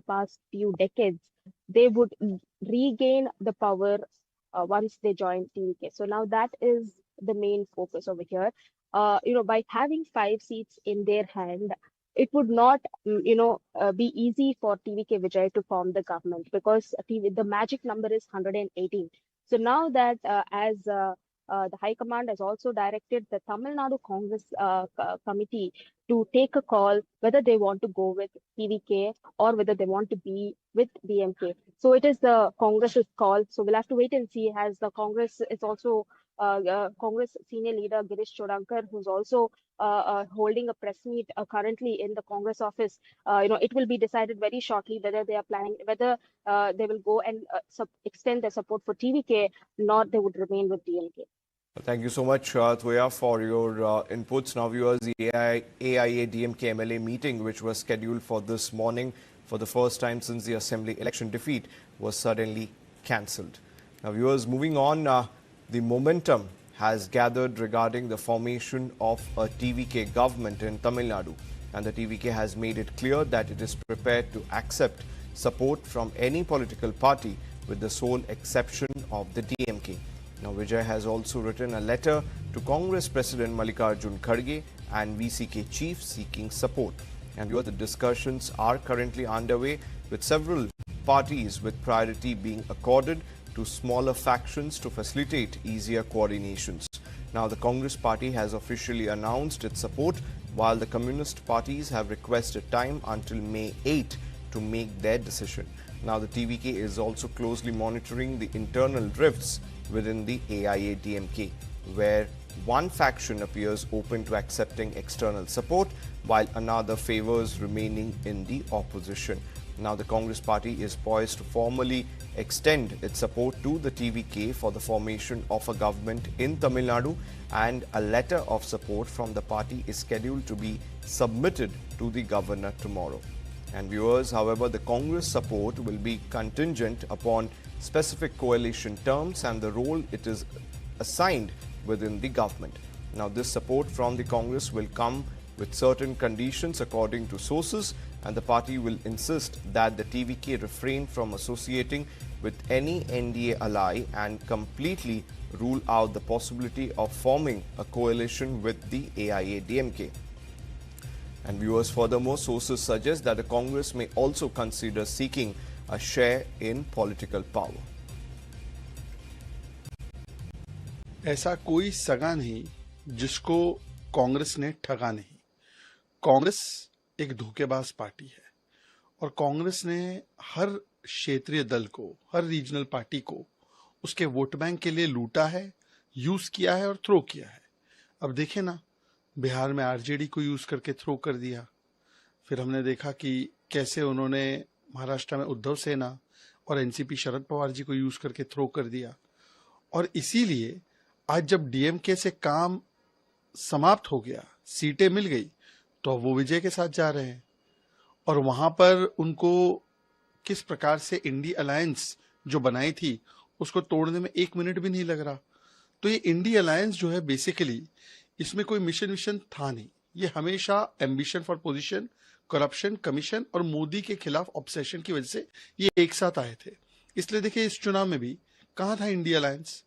past few decades, they would regain the power once they join TVK. So now that is the main focus over here. By having 5 seats in their hand, it would not, be easy for TVK Vijay to form the government because the magic number is 118. So now that as the High Command has also directed the Tamil Nadu Congress committee to take a call whether they want to go with TVK or whether they want to be with DMK. So it is the Congress's call. So we'll have to wait and see, as the Congress is also Congress senior leader Girish Chodankar, who's also holding a press meet currently in the Congress office. It will be decided very shortly whether they are planning, whether they will go and extend their support for TVK, nor they would remain with DMK. Thank you so much, Thoya, for your inputs. Now, viewers, the AIA DMK MLA meeting, which was scheduled for this morning for the first time since the Assembly election defeat, was suddenly cancelled. Now, viewers, moving on, the momentum has gathered regarding the formation of a TVK government in Tamil Nadu. And the TVK has made it clear that it is prepared to accept support from any political party with the sole exception of the DMK. Now, Vijay has also written a letter to Congress President Mallikarjun Kharge and VCK chief seeking support. And the discussions are currently underway with several parties, with priority being accorded to smaller factions to facilitate easier coordinations. Now, the Congress party has officially announced its support, while the communist parties have requested time until May 8 to make their decision. Now, the TVK is also closely monitoring the internal rifts within the AIA DMK, where one faction appears open to accepting external support, while another favors remaining in the opposition. Now, the Congress party is poised to formally extend its support to the TVK for the formation of a government in Tamil Nadu, and a letter of support from the party is scheduled to be submitted to the governor tomorrow. And viewers, however, the Congress support will be contingent upon specific coalition terms and the role it is assigned within the government. Now, this support from the Congress will come with certain conditions according to sources, and the party will insist that the TVK refrain from associating with any NDA ally and completely rule out the possibility of forming a coalition with the AIA DMK. And viewers, furthermore, sources suggest that the Congress may also consider seeking a share in political power. ऐसा कोई सगा नहीं जिसको कांग्रेस ने ठगा नहीं। कांग्रेस एक धोखेबाज पार्टी है और कांग्रेस ने हर क्षेत्रीय दल को, हर रीजनल पार्टी को उसके वोट बैंक के लिए लूटा है, यूज किया है और थ्रो किया है। अब देखें ना, बिहार में आरजेडी को यूज करके थ्रो कर दिया। फिर हमने देखा कि कैसे उन्होंने महाराष्ट्र में उद्धव सेना और एनसीपी शरद पवार जी को यूज करके थ्रो कर दिया। और इसीलिए आज जब डीएमके से काम समाप्त हो गया, सीटें मिल गई, तो वो विजय के साथ जा रहे हैं। और वहां पर उनको किस प्रकार से इंडी अलायंस जो बनाई थी उसको तोड़ने में 1 मिनट भी नहीं लग रहा। तो ये इंडी अलायंस जो है, बेसिकली इसमें कोई मिशन था नहीं। ये हमेशा ambition for position, corruption, commission और मोदी के खिलाफ ऑब्सेशन की वजह से ये एक साथ आए थे। इसलिए देखिए, इस चुनाव में भी कहां था इंडी अलायंस?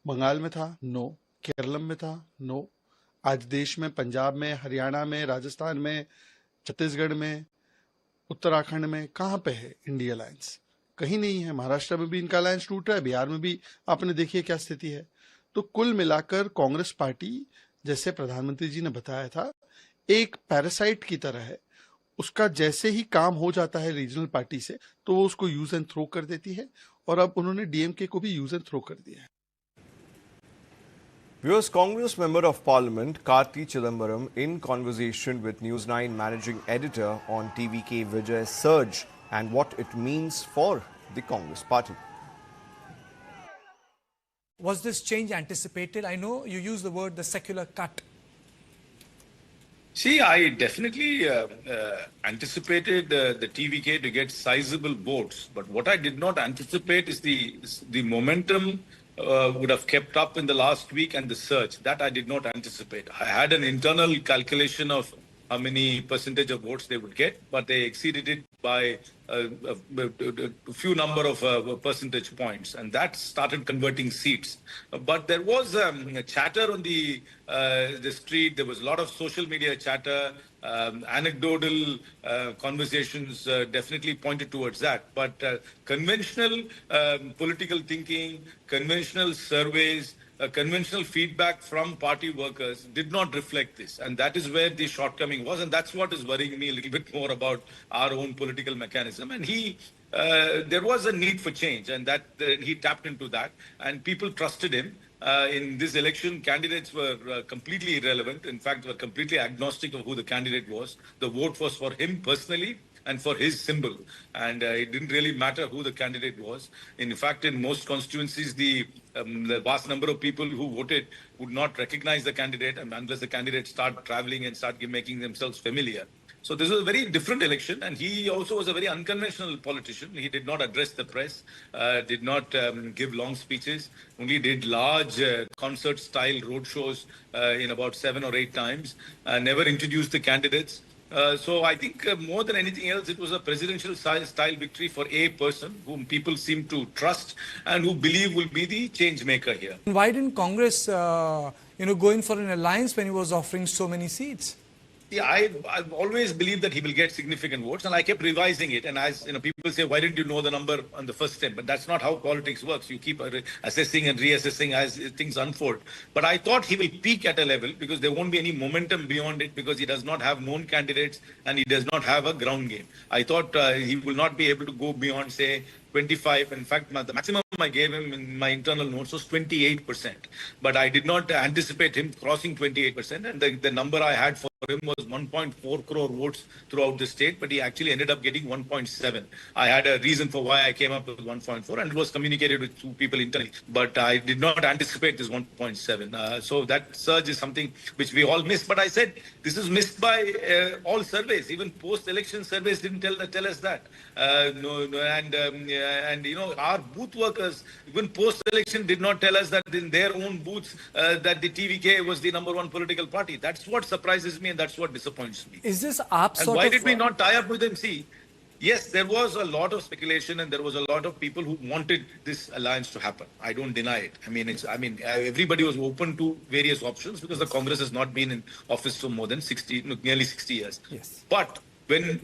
बंगाल में था? नो। केरलम में था? नो। आज देश में, पंजाब में, हरियाणा में, राजस्थान में, छत्तीसगढ़ में, उत्तराखंड में कहां पे है इंडी अलायंस? कहीं नहीं है। महाराष्ट्र में भी इनका अलायंस टूट रहा है, बिहार में भी आपने देखिए क्या स्थिति है। तो कुल मिलाकर कांग्रेस पार्टी, जैसे प्रधानमंत्री जी ने बताया था, एक पैरासाइट की तरह है। उसका जैसे ही काम हो जाता है रीजनल पार्टी से, तो वो उसको यूज एंड थ्रो कर देती है। और अब उन्होंने डीएमके को भी यूज एंड थ्रो कर दिया है। Viewers, Congress Member of Parliament Karti Chidambaram in conversation with News9 Managing Editor on TVK Vijay's surge and what it means for the Congress Party. Was this change anticipated? I know you use the word the secular cut. See, I definitely anticipated the TVK to get sizable votes, but what I did not anticipate is the momentum would have kept up in the last week and the surge. That I did not anticipate. I had an internal calculation of how many percentage of votes they would get, but they exceeded it by a few number of percentage points, and that started converting seats. But there was a chatter on the street. There was a lot of social media chatter. Anecdotal conversations definitely pointed towards that. But conventional political thinking, conventional surveys, conventional feedback from party workers did not reflect this. And that is where the shortcoming was. And that's what is worrying me a little bit more about our own political mechanism. And there was a need for change, and that he tapped into that. And people trusted him. In this election, candidates were completely irrelevant. In fact, were completely agnostic of who the candidate was. The vote was for him personally and for his symbol. And it didn't really matter who the candidate was. In fact, in most constituencies, the vast number of people who voted would not recognize the candidate unless the candidate start traveling and start making themselves familiar. So this was a very different election, and he also was a very unconventional politician. He did not address the press, did not give long speeches, only did large concert-style roadshows in about 7 or 8 times, never introduced the candidates. So I think more than anything else, it was a presidential style victory for a person whom people seem to trust and who believe will be the change maker here. Why didn't Congress, go in for an alliance when he was offering so many seats? Yeah, I've always believed that he will get significant votes, and I kept revising it. And as people say, why didn't you know the number on the first step? But that's not how politics works. You keep assessing and reassessing as things unfold. But I thought he will peak at a level because there won't be any momentum beyond it because he does not have known candidates and he does not have a ground game. I thought he will not be able to go beyond, say, 25. In fact, the maximum I gave him in my internal notes was 28%. But I did not anticipate him crossing 28%. And the number I had for him was 1.4 crore votes throughout the state, but he actually ended up getting 1.7. I had a reason for why I came up with 1.4, and it was communicated with 2 people internally. But I did not anticipate this 1.7. So that surge is something which we all missed. But I said this is missed by all surveys. Even post-election surveys didn't tell us that. Our booth workers, even post-election, did not tell us that in their own booths that the TVK was the number 1 political party. That's what surprises me, and that's what disappoints me. Is this AAP and why did we not tie up with them? See, yes, there was a lot of speculation, and there was a lot of people who wanted this alliance to happen. I don't deny it. Everybody was open to various options because the Congress has not been in office for more than nearly 60 years. Yes. But when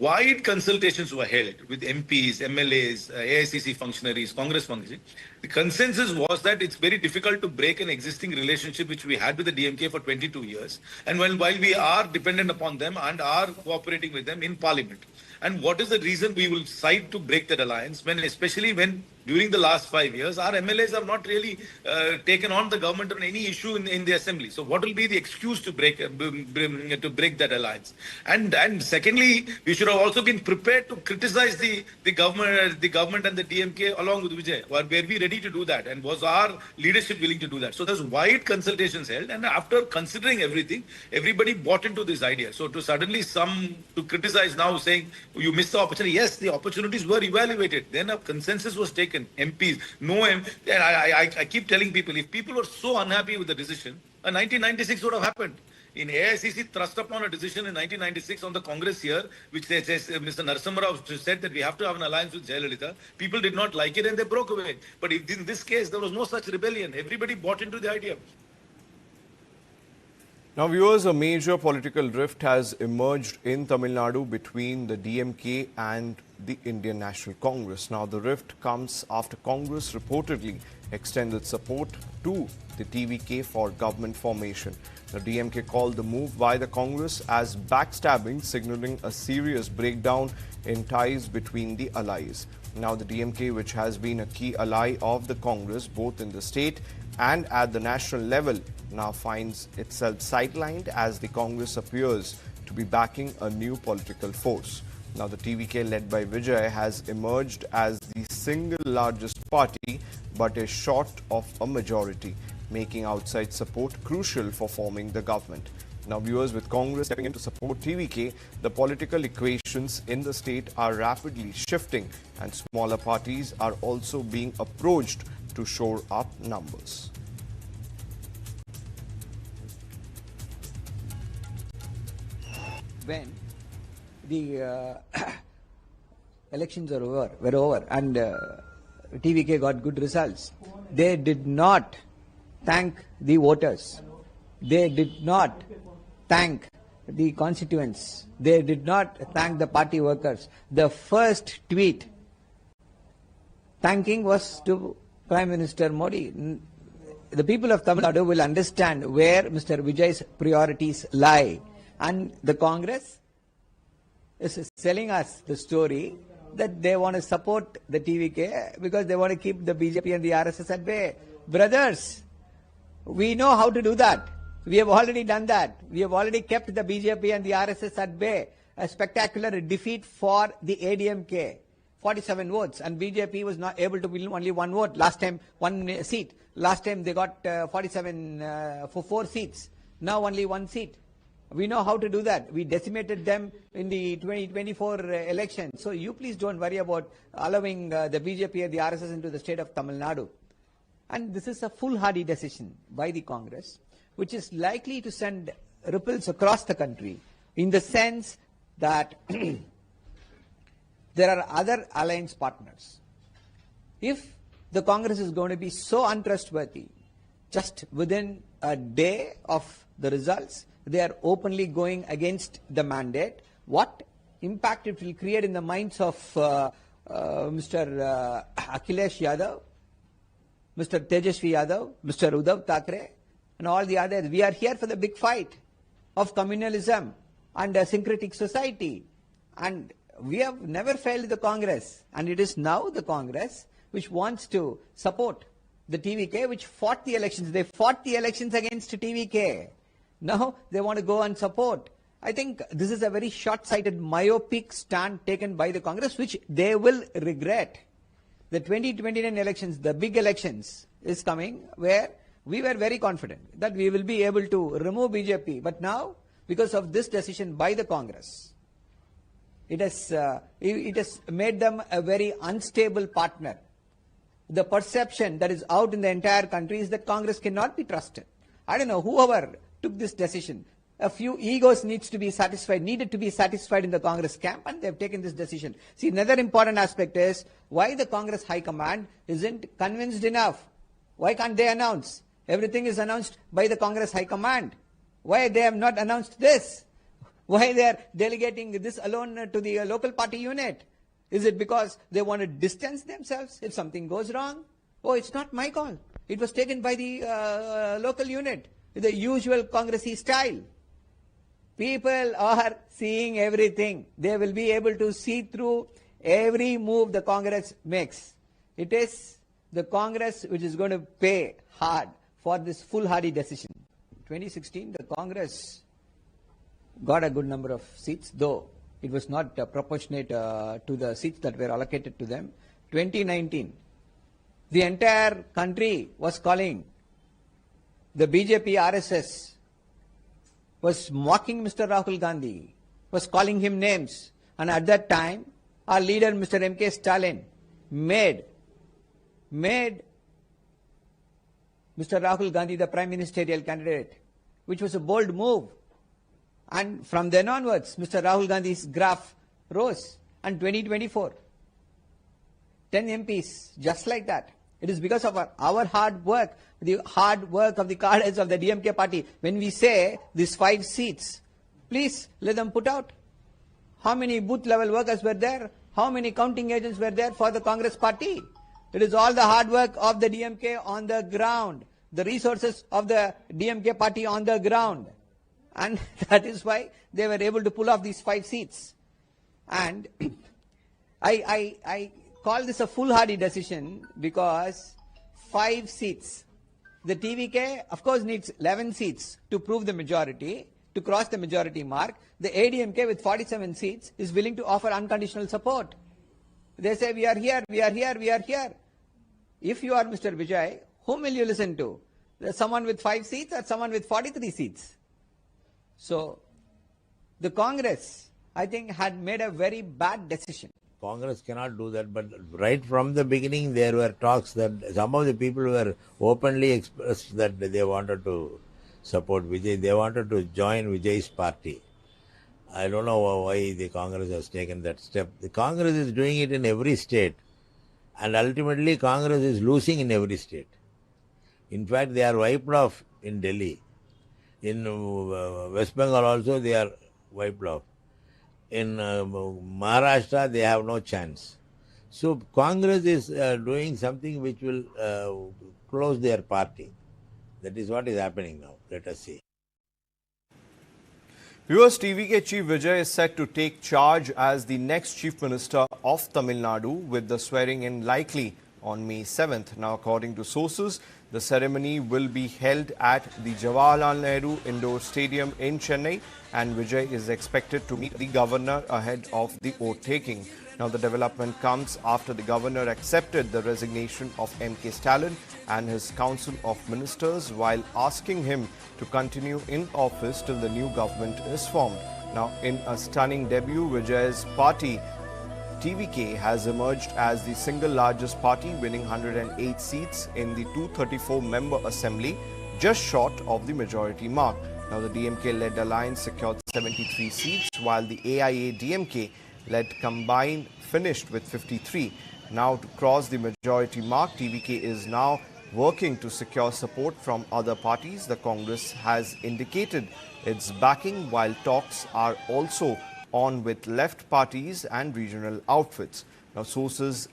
wide consultations were held with MPs, MLAs, AICC functionaries, Congress functionaries, the consensus was that it's very difficult to break an existing relationship which we had with the DMK for 22 years. And while we are dependent upon them and are cooperating with them in Parliament. And what is the reason we will decide to break that alliance especially when during the last 5 years, our MLAs have not really taken on the government on any issue in the assembly. So what will be the excuse to break that alliance? And secondly, we should have also been prepared to criticize the government and the DMK along with Vijay. Were we ready to do that? And was our leadership willing to do that? So there's wide consultations held, and after considering everything, everybody bought into this idea. So to suddenly to criticize now saying you missed the opportunity. Yes, the opportunities were evaluated. Then a consensus was taken. MPs, and I keep telling people, if people were so unhappy with the decision, 1996 would have happened. In AICC thrust upon a decision in 1996 on the Congress here, which they says Mr. Narasimha Rao said that we have to have an alliance with Jayalalitha. People did not like it and they broke away. But in this case, there was no such rebellion. Everybody bought into the idea. Now, viewers, a major political rift has emerged in Tamil Nadu between the DMK and the Indian National Congress. Now, the rift comes after Congress reportedly extended support to the TVK for government formation. The DMK called the move by the Congress as backstabbing, signaling a serious breakdown in ties between the allies. Now, the DMK, which has been a key ally of the Congress both in the state and at the national level, now finds itself sidelined as the Congress appears to be backing a new political force. Now, the TVK led by Vijay has emerged as the single largest party but is short of a majority, making outside support crucial for forming the government. Now, viewers, with Congress stepping in to support TVK, the political equations in the state are rapidly shifting and smaller parties are also being approached to shore up numbers. when the elections were over and TVK got good results, they did not thank the voters. They did not thank the constituents. They did not thank the party workers. The first tweet thanking was to Prime Minister Modi. The people of Tamil Nadu will understand where Mr. Vijay's priorities lie. And the Congress is selling us the story that they want to support the TVK because they want to keep the BJP and the RSS at bay. Brothers, we know how to do that. We have already done that. We have already kept the BJP and the RSS at bay. A spectacular defeat for the ADMK. 47 votes, and BJP was not able to win only one vote. Last time, one seat. Last time they got 47 for 4 seats. Now only 1 seat. We know how to do that. We decimated them in the 2024 election. So you please don't worry about allowing the BJP and the RSS into the state of Tamil Nadu. And this is a foolhardy decision by the Congress, which is likely to send ripples across the country in the sense that there are other alliance partners. If the Congress is going to be so untrustworthy, just within a day of the results, they are openly going against the mandate, what impact it will create in the minds of Mr. Akhilesh Yadav, Mr. Tejashwi Yadav, Mr. Uddhav Thackeray, and all the others. We are here for the big fight of communalism and a syncretic society. And we have never failed the Congress, and it is now the Congress which wants to support the TVK, which fought the elections. They fought the elections against TVK. Now they want to go and support. I think this is a very short-sighted, myopic stand taken by the Congress, which they will regret. The 2029 elections, the big elections, is coming, where we were very confident that we will be able to remove BJP. But now, because of this decision by the Congress, it has made them a very unstable partner. The perception that is out in the entire country is that Congress cannot be trusted. I don't know, whoever took this decision, a few egos needed to be satisfied in the Congress camp, and they have taken this decision. See, another important aspect is why the Congress High Command isn't convinced enough. Why can't they announce? Everything is announced by the Congress High Command. Why they have not announced this? Why they are delegating this alone to the local party unit? Is it because they want to distance themselves if something goes wrong? Oh, it's not my call. It was taken by the local unit, the usual Congressy style. People are seeing everything. They will be able to see through every move the Congress makes. It is the Congress which is going to pay hard for this foolhardy decision. 2016, the Congress got a good number of seats, though it was not proportionate to the seats that were allocated to them. 2019, the entire country was calling the BJP RSS, was mocking Mr. Rahul Gandhi, was calling him names. And at that time, our leader, Mr. M.K. Stalin, made Mr. Rahul Gandhi the prime ministerial candidate, which was a bold move. And from then onwards, Mr. Rahul Gandhi's graph rose. And 2024, 10 MPs, just like that. It is because of our hard work, the hard work of the cadres of the DMK party. When we say these 5 seats, please let them put out. How many booth level workers were there? How many counting agents were there for the Congress party? It is all the hard work of the DMK on the ground, the resources of the DMK party on the ground. And that is why they were able to pull off these 5 seats. And I call this a foolhardy decision because 5 seats. The TVK, of course, needs 11 seats to prove the majority, to cross the majority mark. The ADMK with 47 seats is willing to offer unconditional support. They say, we are here, we are here, we are here. If you are Mr. Vijay, whom will you listen to? Someone with 5 seats or someone with 43 seats? So, the Congress, I think, had made a very bad decision. Congress cannot do that, but right from the beginning there were talks that some of the people were openly expressed that they wanted to support Vijay. They wanted to join Vijay's party. I don't know why the Congress has taken that step. The Congress is doing it in every state, and ultimately Congress is losing in every state. In fact, they are wiped off in Delhi. In West Bengal also they are wiped off. In Maharashtra they have no chance. So Congress is doing something which will close their party. That is what is happening now. Let us see. Viewers, TVK Chief Vijay is set to take charge as the next Chief Minister of Tamil Nadu, with the swearing in likely on May 7th. Now, according to sources, the ceremony will be held at the Jawaharlal Nehru Indoor Stadium in Chennai, and Vijay is expected to meet the governor ahead of the oath taking. Now, the development comes after the governor accepted the resignation of M.K. Stalin and his Council of Ministers, while asking him to continue in office till the new government is formed. Now, in a stunning debut, Vijay's party TVK has emerged as the single largest party, winning 108 seats in the 234-member assembly, just short of the majority mark. Now, the DMK-led alliance secured 73 seats, while the AIA-DMK-led combined finished with 53. Now, to cross the majority mark, TVK is now working to secure support from other parties. The Congress has indicated its backing, while talks are also on with left parties and regional outfits. Now, sources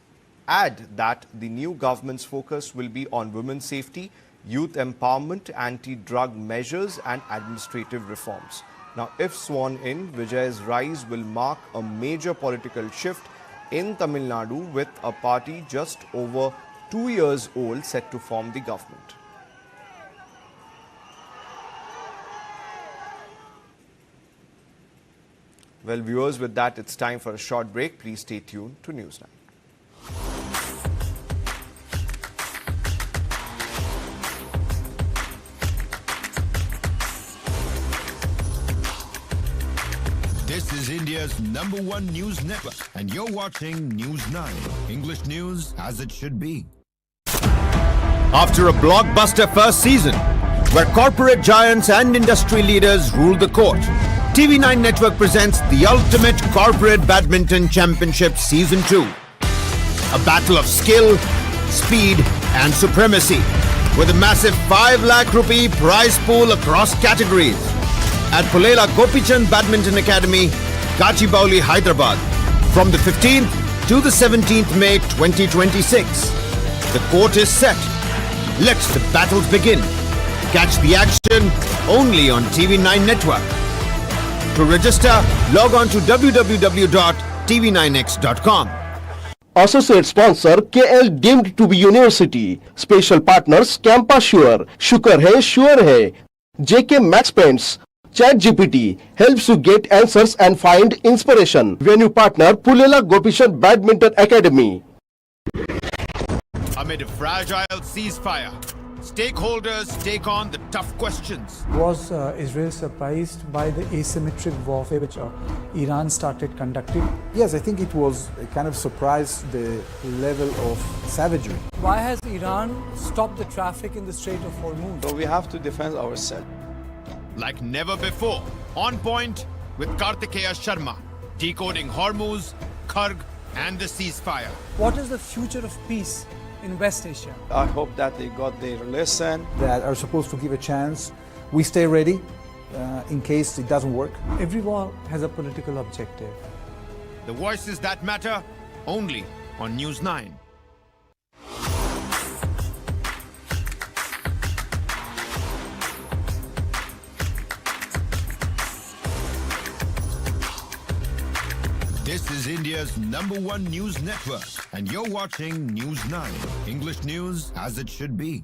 add that the new government's focus will be on women's safety, youth empowerment, anti-drug measures and administrative reforms. Now, if sworn in, Vijay's rise will mark a major political shift in Tamil Nadu, with a party just over 2 years old set to form the government. Well, viewers, with that, it's time for a short break. Please stay tuned to News9. This is India's #1 news network, and you're watching News9, English news as it should be. After a blockbuster first season, where corporate giants and industry leaders ruled the court, TV9 Network presents the ultimate corporate badminton championship Season 2. A battle of skill, speed and supremacy, with a massive 5 lakh rupee prize pool across categories. At Pulela Gopichand Badminton Academy, Gachibowli, Hyderabad, from the 15th to the 17th May 2026. The court is set. Let the battles begin. Catch the action only on TV9 Network. To register, log on to www.tv9x.com. Associate sponsor KL deemed to be university. Special partners Campa Sure, Shukar hai, JK Max Paints. ChatGPT helps you get answers and find inspiration. Venue partner Pulela Gopichand Badminton Academy. Amid a fragile ceasefire, stakeholders take on the tough questions. Was Israel surprised by the asymmetric warfare which Iran started conducting? Yes, I think it was a kind of surprise, the level of savagery. Why has Iran stopped the traffic in the Strait of Hormuz? So we have to defend ourselves. Like never before, on point with Kartikeya Sharma, decoding Hormuz, Kharge and the ceasefire. What is the future of peace in West Asia? I hope that they got their lesson. That are supposed to give a chance. We stay ready in case it doesn't work. Every war has a political objective. The voices that matter, only on News9. This is India's #1 news network, and you're watching News9, English news as it should be.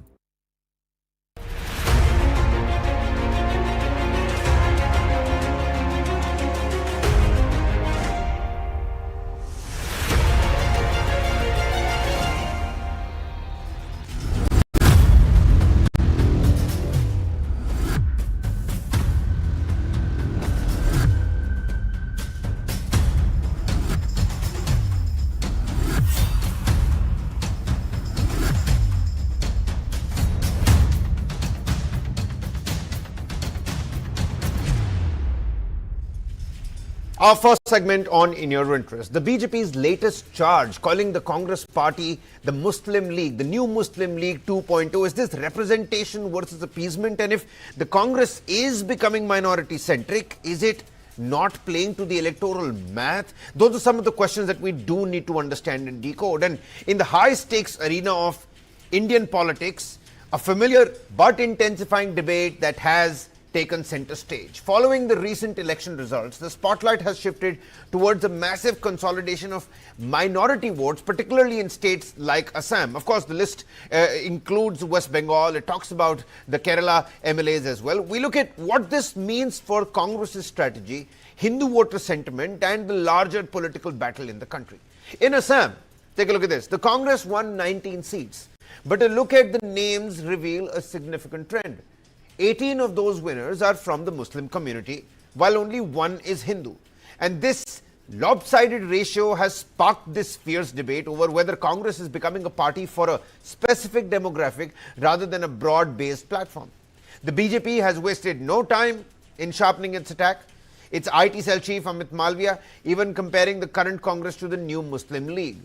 Our first segment on In Your Interest. The BJP's latest charge calling the Congress party the Muslim League, the new Muslim League 2.0. Is this representation versus appeasement? And if the Congress is becoming minority centric, is it not playing to the electoral math? Those are some of the questions that we do need to understand and decode. And in the high stakes arena of Indian politics, a familiar but intensifying debate that has taken center stage. Following the recent election results, the spotlight has shifted towards a massive consolidation of minority votes, particularly in states like Assam. Of course, the list includes West Bengal. It talks about the Kerala MLAs as well. We look at what this means for Congress's strategy, Hindu voter sentiment, and the larger political battle in the country. In Assam, take a look at this. The Congress won 19 seats, but a look at the names reveal a significant trend. 18 of those winners are from the Muslim community, while only one is Hindu. And this lopsided ratio has sparked this fierce debate over whether Congress is becoming a party for a specific demographic rather than a broad-based platform. The BJP has wasted no time in sharpening its attack. Its IT cell chief Amit Malviya even comparing the current Congress to the new Muslim League.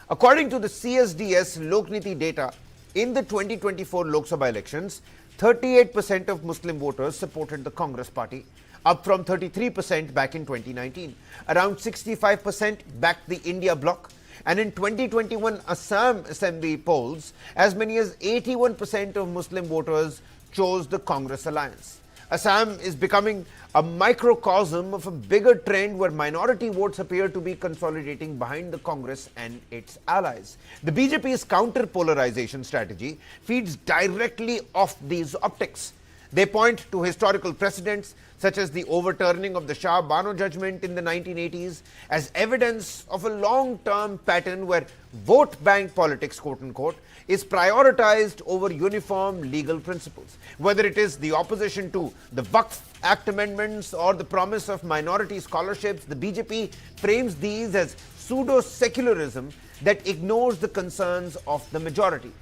According to the CSDS Lokniti data, in the 2024 Lok Sabha elections, 38% of Muslim voters supported the Congress party, up from 33% back in 2019. Around 65% backed the India bloc. And in 2021 Assam Assembly polls, as many as 81% of Muslim voters chose the Congress alliance. Assam is becoming a microcosm of a bigger trend where minority votes appear to be consolidating behind the Congress and its allies. The BJP's counter-polarization strategy feeds directly off these optics. They point to historical precedents such as the overturning of the Shah Bano judgment in the 1980s as evidence of a long-term pattern where vote bank politics, quote-unquote, is prioritized over uniform legal principles. Whether it is the opposition to the Waqf Act amendments or the promise of minority scholarships, the BJP frames these as pseudo-secularism that ignores the concerns of the majority.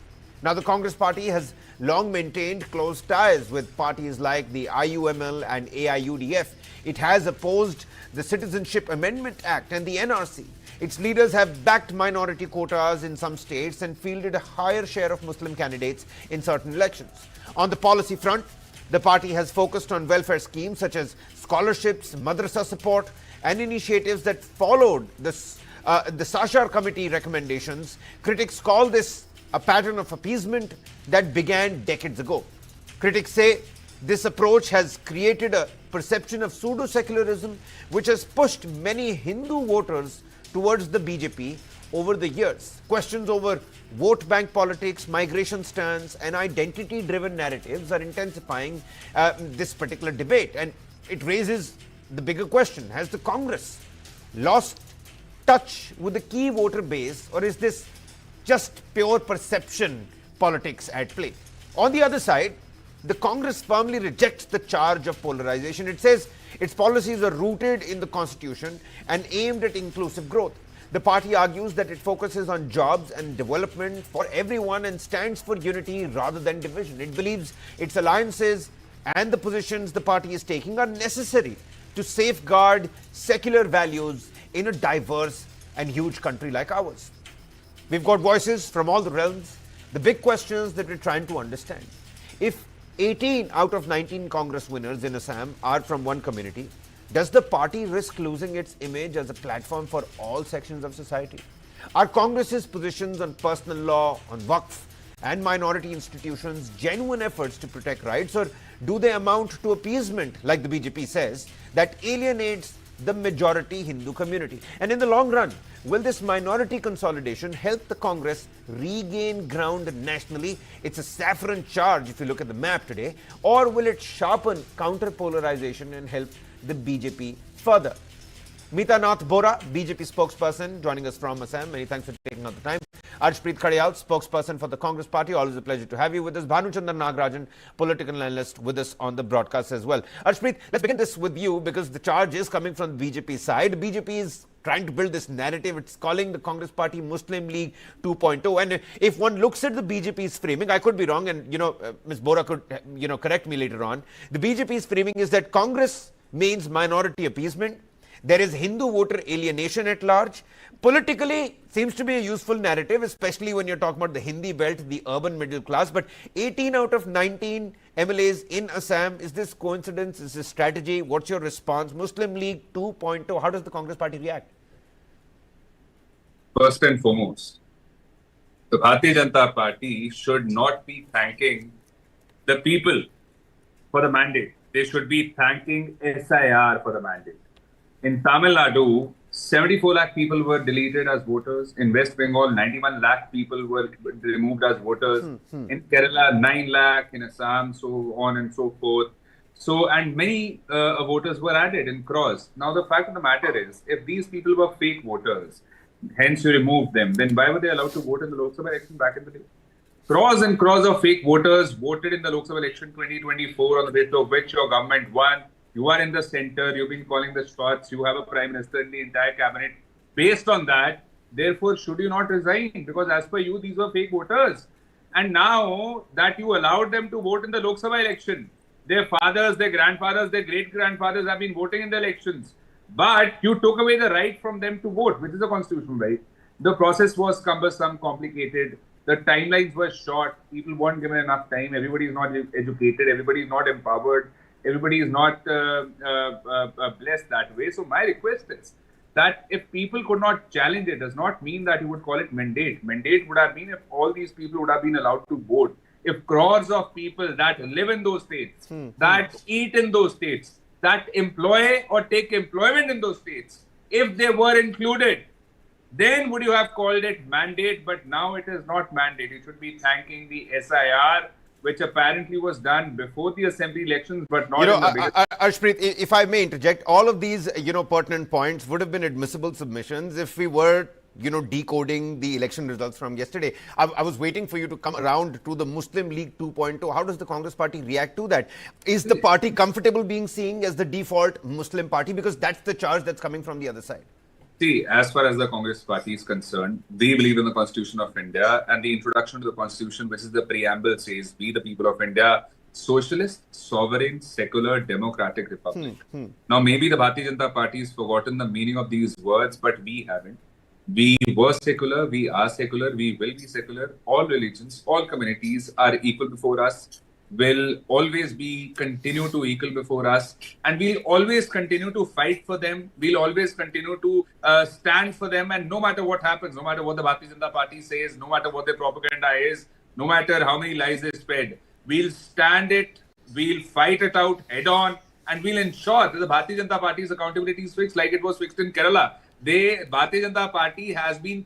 Now, the Congress party has long maintained close ties with parties like the IUML and AIUDF. It has opposed the Citizenship Amendment Act and the NRC. Its leaders have backed minority quotas in some states and fielded a higher share of Muslim candidates in certain elections. On the policy front, the party has focused on welfare schemes such as scholarships, madrasa support, and initiatives that followed the Sashar Committee recommendations. Critics call this a pattern of appeasement that began decades ago. Critics say this approach has created a perception of pseudo-secularism which has pushed many Hindu voters towards the BJP over the years. Questions over vote bank politics, migration stance, and identity-driven narratives are intensifying this particular debate. And it raises the bigger question, has the Congress lost touch with the key voter base, or is this just pure perception politics at play? On the other side, the Congress firmly rejects the charge of polarization. It says its policies are rooted in the Constitution and aimed at inclusive growth. The party argues that it focuses on jobs and development for everyone and stands for unity rather than division. It believes its alliances and the positions the party is taking are necessary to safeguard secular values in a diverse and huge country like ours. We've got voices from all the realms, the big questions that we're trying to understand. If 18 out of 19 Congress winners in Assam are from one community, does the party risk losing its image as a platform for all sections of society? Are Congress's positions on personal law, on Waqf and minority institutions genuine efforts to protect rights, or do they amount to appeasement, like the BJP says, that alienates the majority Hindu community? And in the long run, will this minority consolidation help the Congress regain ground nationally? It's a saffron charge if you look at the map today. Or will it sharpen counter-polarization and help the BJP further? Meeta Nath Bora, BJP spokesperson, joining us from Assam. Many thanks for taking out the time. Arshpreet Khadiyal, spokesperson for the Congress party. Always a pleasure to have you with us. Bhanuchandran Nagarajan, political analyst, with us on the broadcast as well. Arshpreet, let's begin this with you because the charge is coming from the BJP side. BJP is trying to build this narrative. It's calling the Congress party Muslim League 2.0. And if one looks at the BJP's framing, I could be wrong, and Ms. Bora could correct me later on. The BJP's framing is that Congress means minority appeasement. There is Hindu voter alienation at large. Politically, seems to be a useful narrative, especially when you're talking about the Hindi belt, the urban middle class. But 18 out of 19 MLAs in Assam, is this coincidence? Is this strategy? What's your response? Muslim League 2.0, how does the Congress party react? First and foremost, the Bharatiya Janata Party should not be thanking the people for the mandate. They should be thanking SIR for the mandate. In Tamil Nadu, 74 lakh people were deleted as voters. In West Bengal, 91 lakh people were removed as voters. In Kerala, 9 lakh. In Assam, so on and so forth. So, and many voters were added in cross. Now, the fact of the matter is, if these people were fake voters, hence you removed them, then why were they allowed to vote in the Lok Sabha election back in the day? Crores and crores of fake voters voted in the Lok Sabha election 2024 on the basis of which your government won. You are in the center, you've been calling the shots, you have a prime minister in the entire cabinet. Based on that, therefore, should you not resign? Because as per you, these were fake voters. And now that you allowed them to vote in the Lok Sabha election, their fathers, their grandfathers, their great-grandfathers have been voting in the elections. But you took away the right from them to vote, which is a constitutional right. The process was cumbersome, complicated. The timelines were short. People weren't given enough time. Everybody is not educated. Everybody is not empowered. Everybody is not blessed that way. So my request is that if people could not challenge it, does not mean that you would call it mandate. Mandate would have been if all these people would have been allowed to vote. If crores of people that live in those states, that eat in those states, that employ or take employment in those states, if they were included, then would you have called it mandate? But now it is not mandate. You should be thanking the SIR, which apparently was done before the assembly elections, but not in the biggest... Arshpreet, if I may interject, all of these, pertinent points would have been admissible submissions if we were, decoding the election results from yesterday. I was waiting for you to come around to the Muslim League 2.0. How does the Congress party react to that? Is the party comfortable being seen as the default Muslim party? Because that's the charge that's coming from the other side. See, as far as the Congress party is concerned, we believe in the Constitution of India, and the introduction to the Constitution, which is the preamble, says, we the people of India, socialist, sovereign, secular, democratic republic. Now, maybe the Bharatiya Janata Party has forgotten the meaning of these words, but we haven't. We were secular, we are secular, we will be secular. All religions, all communities are equal before us, will always be continue to equal before us, and we'll always continue to fight for them. We'll always continue to stand for them, and no matter what happens, no matter what the Bharatiya Janata Party says, no matter what their propaganda is, no matter how many lies they spread, we'll stand it, we'll fight it out head on, and we'll ensure that the Bharatiya Janata Party's accountability is fixed like it was fixed in Kerala. The Bharatiya Janata Party has been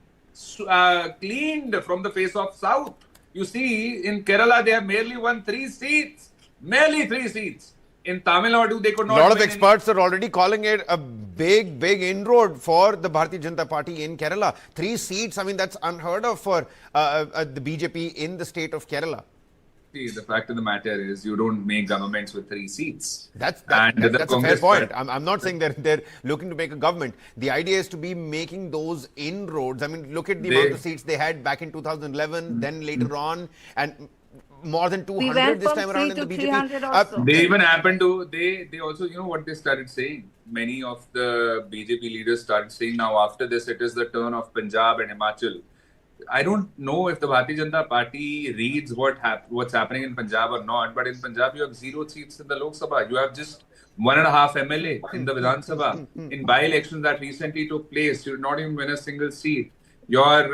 cleaned from the face of South. You see, in Kerala, they have merely won 3 seats. Merely 3 seats. In Tamil Nadu, they could not. A lot of experts are already calling it a big inroad for the Bharatiya Janata Party in Kerala. 3 seats, I mean, that's unheard of for the BJP in the state of Kerala. See, the fact of the matter is, you don't make governments with 3 seats. That's a fair point. I'm not saying that they're looking to make a government. The idea is to be making those inroads. I mean, look at the amount of seats they had back in 2011, then later on, and more than 200 this time around in the BJP. They even happened to, they also, what they started saying? Many of the BJP leaders started saying, now after this, it is the turn of Punjab and Himachal. I don't know if the Bharatiya Janata Party reads what's happening in Punjab or not, but in Punjab you have 0 seats in the Lok Sabha. You have just 1.5 MLA in the Vidhan Sabha. In by-elections that recently took place, you did not even win a single seat. Your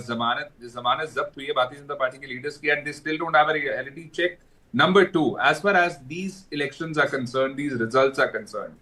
Zamanet Zabt hui hai Bharatiya Janata Party ke leaders ki, and they still don't have a reality check. Number 2, as far as these elections are concerned, these results are concerned,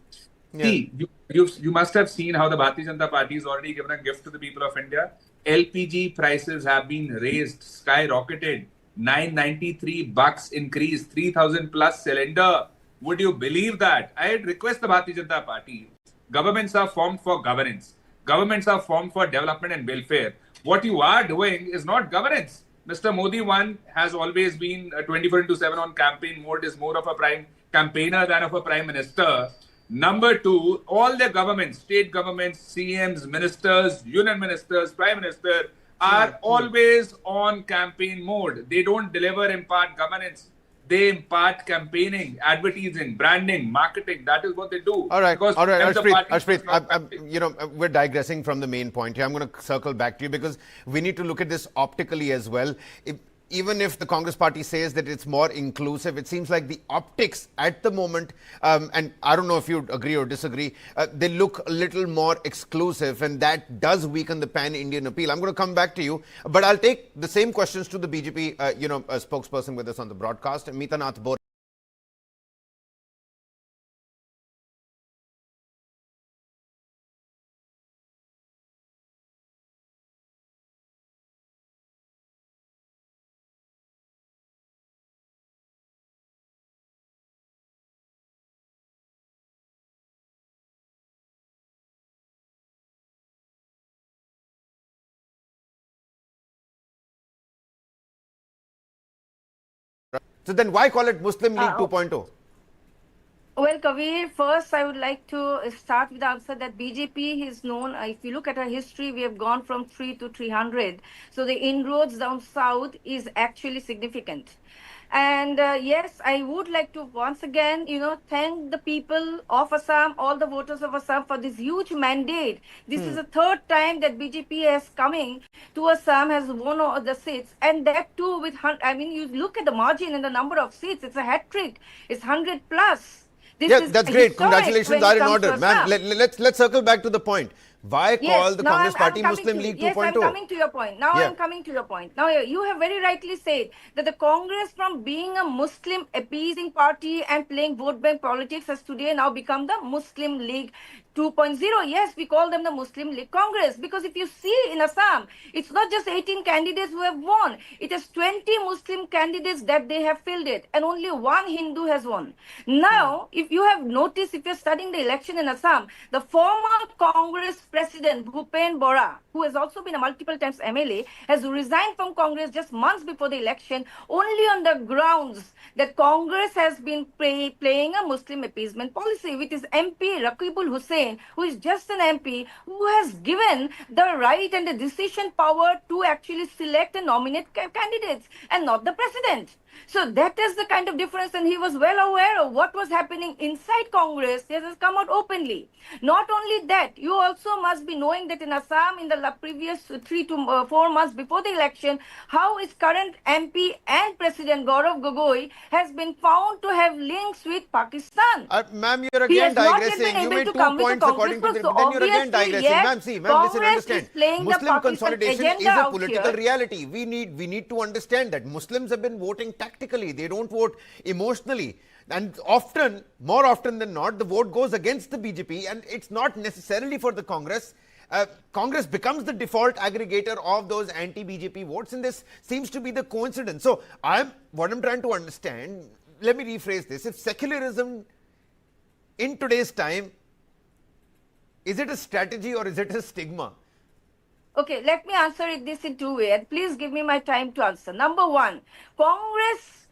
see, you must have seen how the Bharatiya Janata Party has already given a gift to the people of India. LPG prices have been raised, skyrocketed, $993 increase, 3,000 plus cylinder. Would you believe that? I'd request the Bharatiya Janata Party. Governments are formed for governance. Governments are formed for development and welfare. What you are doing is not governance. Mr. Modi, one, has always been 24/7 on campaign mode, is more of a prime campaigner than of a prime minister. Number 2, all the governments, state governments, CMs, ministers, union ministers, prime minister are always on campaign mode. They don't deliver impart governance. They impart campaigning, advertising, branding, marketing. That is what they do. All right, because Harshpreet, we're digressing from the main point here. I'm going to circle back to you because we need to look at this optically as well. Even if the Congress party says that it's more inclusive, it seems like the optics at the moment, and I don't know if you agree or disagree, they look a little more exclusive, and that does weaken the pan-Indian appeal. I'm going to come back to you, but I'll take the same questions to the BJP, spokesperson with us on the broadcast, Mitanath Bore. So then why call it Muslim League 2.0? Well, Kavir, first I would like to start with the answer that BJP is known, if you look at our history, we have gone from 3 to 300. So the inroads down south is actually significant. And yes, I would like to once again, thank the people of Assam, all the voters of Assam for this huge mandate. This is the third time that BJP is coming to Assam, has won all the seats. And that too with, you look at the margin and the number of seats, it's a hat trick. It's 100 plus. That's great. Congratulations are in order. Ma'am, let's circle back to the point. Why call the Congress party Muslim League 2.0? Yes, I'm coming to your point. I'm coming to your point. Now, you have very rightly said that the Congress, from being a Muslim appeasing party and playing vote bank politics, has today now become the Muslim League 2.0. Yes, we call them the Muslim League Congress, because if you see in Assam, it's not just 18 candidates who have won. It is 20 Muslim candidates that they have fielded, and only one Hindu has won. Now, if you have noticed, if you're studying the election in Assam, the former Congress President Bhupen Bora, who has also been a multiple times MLA, has resigned from Congress just months before the election, only on the grounds that Congress has been playing a Muslim appeasement policy, with his MP Raqibul Hussain, who is just an MP, who has given the right and the decision power to actually select and nominate candidates, and not the president. So that is the kind of difference, and he was well aware of what was happening inside Congress. He has come out openly. Not only that, you also must be knowing that in Assam, in the previous 3 to 4 months before the election, how his current MP and President Gaurav Gogoi has been found to have links with Pakistan. Ma'am, you're again digressing. You made 2 points according to the... Then you're again digressing. Ma'am, listen, understand. Muslim consolidation is a political reality. We need to understand that Muslims have been voting tactically. They don't vote emotionally. And often, more often than not, the vote goes against the BJP, and it's not necessarily for the Congress. Congress becomes the default aggregator of those anti-BJP votes, and this seems to be the coincidence. So, what I'm trying to understand, let me rephrase this. If secularism in today's time, is it a strategy or is it a stigma? Okay, let me answer this in 2 ways. Please give me my time to answer. Number one, Congress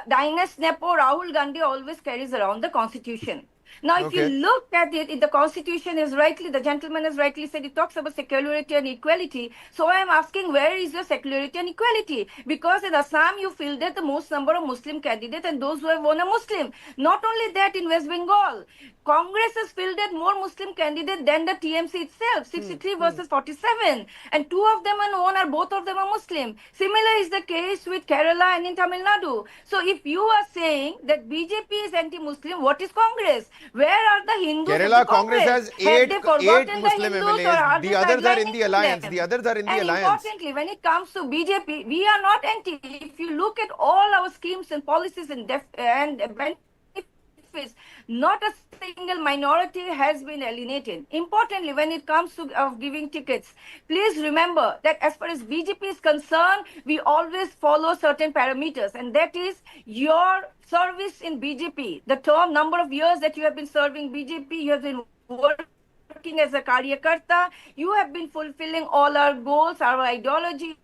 dynasty Nepo Rahul Gandhi always carries around the constitution. Now, if you look at it, the constitution is rightly, the gentleman has rightly said, it talks about secularity and equality. So I am asking, where is your secularity and equality? Because in Assam, you fielded the most number of Muslim candidates, and those who have won are Muslim. Not only that, in West Bengal, Congress has fielded more Muslim candidates than the TMC itself, 63 versus 47. And 2 of them are won, both of them are Muslim. Similar is the case with Kerala and in Tamil Nadu. So if you are saying that BJP is anti-Muslim, what is Congress? Where are the Hindus? Kerala Congress has 8 Muslim MLAs. The others are in the alliance. Importantly, when it comes to BJP, we are not anti. If you look at all our schemes and policies and benefits, not a single minority has been alienated. Importantly, when it comes to giving tickets, please remember that as far as BJP is concerned, we always follow certain parameters, and that is your service in BJP. The term number of years that you have been serving BJP, you have been working as a Karyakarta, you have been fulfilling all our goals, our ideology,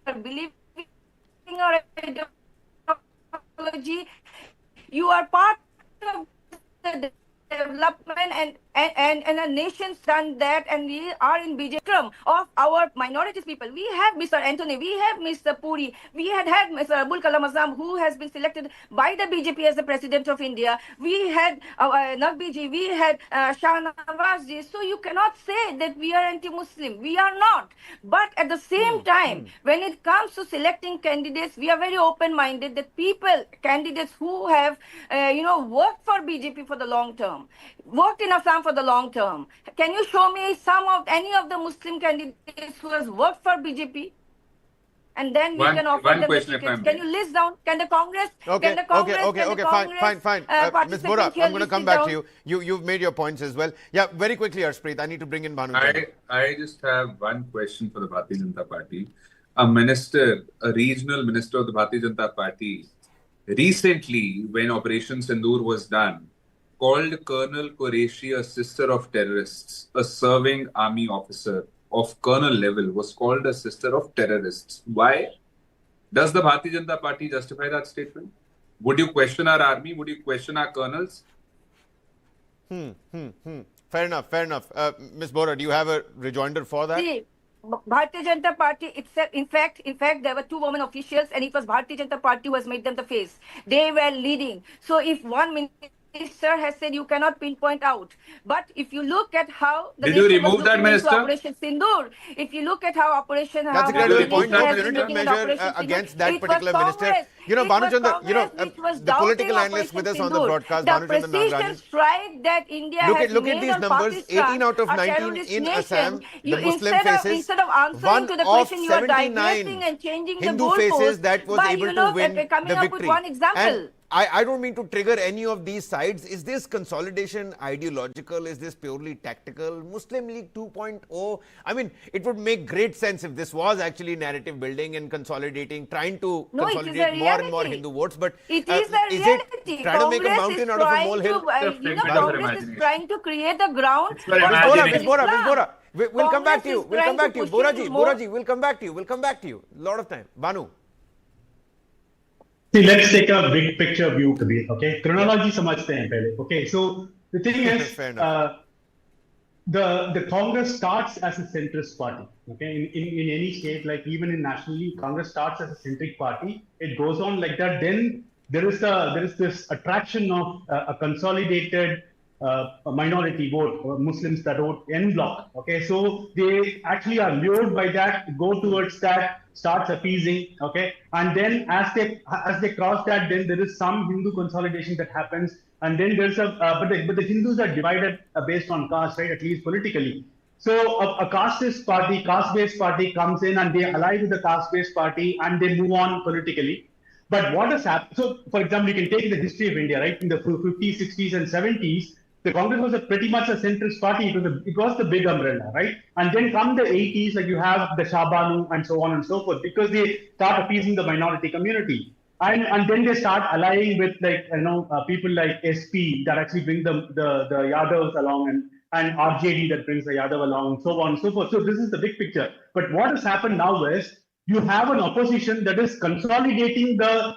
our believing our ideology. You are part of the development and a nation's done that, and we are in BJP of our minorities people. We have Mr. Anthony, we have Mr. Puri, we had Mr. Abul Kalam Azam, who has been selected by the BJP as the President of India. We had Naqbiji, we had Shah Nawazji. So you cannot say that we are anti-Muslim. We are not. But at the same time, when it comes to selecting candidates, we are very open-minded that candidates who have, worked for BJP for the long term, worked in Assam for the long term. Can you show me any of the Muslim candidates who has worked for BJP? And then we can offer them the tickets. Can you list down? Can the Congress? Okay, fine. Ms. Bora, I'm going to come back to you. You've made your points as well. Yeah, very quickly, Harshpreet. I need to bring in Banu. I just have one question for the Bharatiya Janata Party. A regional minister of the Bharatiya Janata Party, recently, when Operation Sindoor was done, called Colonel Qureshi a sister of terrorists. A serving army officer of colonel level was called a sister of terrorists. Why? Does the Bharatiya Janata Party justify that statement? Would you question our army? Would you question our colonels? Fair enough. Ms. Bora, do you have a rejoinder for that? See, Bharatiya Janata Party itself, in fact, there were 2 women officials, and it was Bharatiya Janata Party who has made them the face. They were leading. So if one minister has said you cannot pinpoint out, but if you look at how the did you remove that minister? Operation Sindoor, if you look at how Operation, that's a credible point. No punitive measure against that particular minister. Banu Chandra, the political analyst with us on the broadcast, Banu Chandra Nagarajan. Strike that India look at these numbers: 18 out of 19 in Assam. The Muslim faces. Instead of answering to the question, you are digressing and changing Hindu the goalposts faces that was able to win coming the up victory. with one example. I don't mean to trigger any of these sides. Is this consolidation ideological? Is this purely tactical? Muslim League 2.0? I mean, it would make great sense if this was actually narrative building and consolidating, trying to consolidate more and more Hindu votes. But it is a reality. It trying to make a mountain out of a molehill? Congress is trying to create the ground. Ms. Bora, we'll come back to you. Boraji, we'll come back to you. A lot of time. Banu. See, let's take a big picture view, Kabir. Okay, chronology samajhte hain pehle. Okay, so the thing is, the Congress starts as a centrist party. Okay, in any state, like even in nationally, Congress starts as a centric party. It goes on like that. Then there is this attraction of a consolidated a minority vote, Muslims that vote en bloc. Okay, so they actually are lured by that, go towards that, starts appeasing. Okay, and then as they cross that, then there is some Hindu consolidation that happens, and then there's but the Hindus are divided based on caste, right? At least politically. So a caste-based party comes in and they ally with the caste-based party and they move on politically. But what has happened? So, for example, you can take the history of India, right? In the 50s, 60s, and 70s. The Congress was pretty much a centrist party. It was the big umbrella, right? And then come the 80s, like you have the Shah Banu and so on and so forth, because they start appeasing the minority community. And then they start allying with people like SP that actually bring the Yadavs along and RJD that brings the Yadav along and so on and so forth. So this is the big picture. But what has happened now is you have an opposition that is consolidating the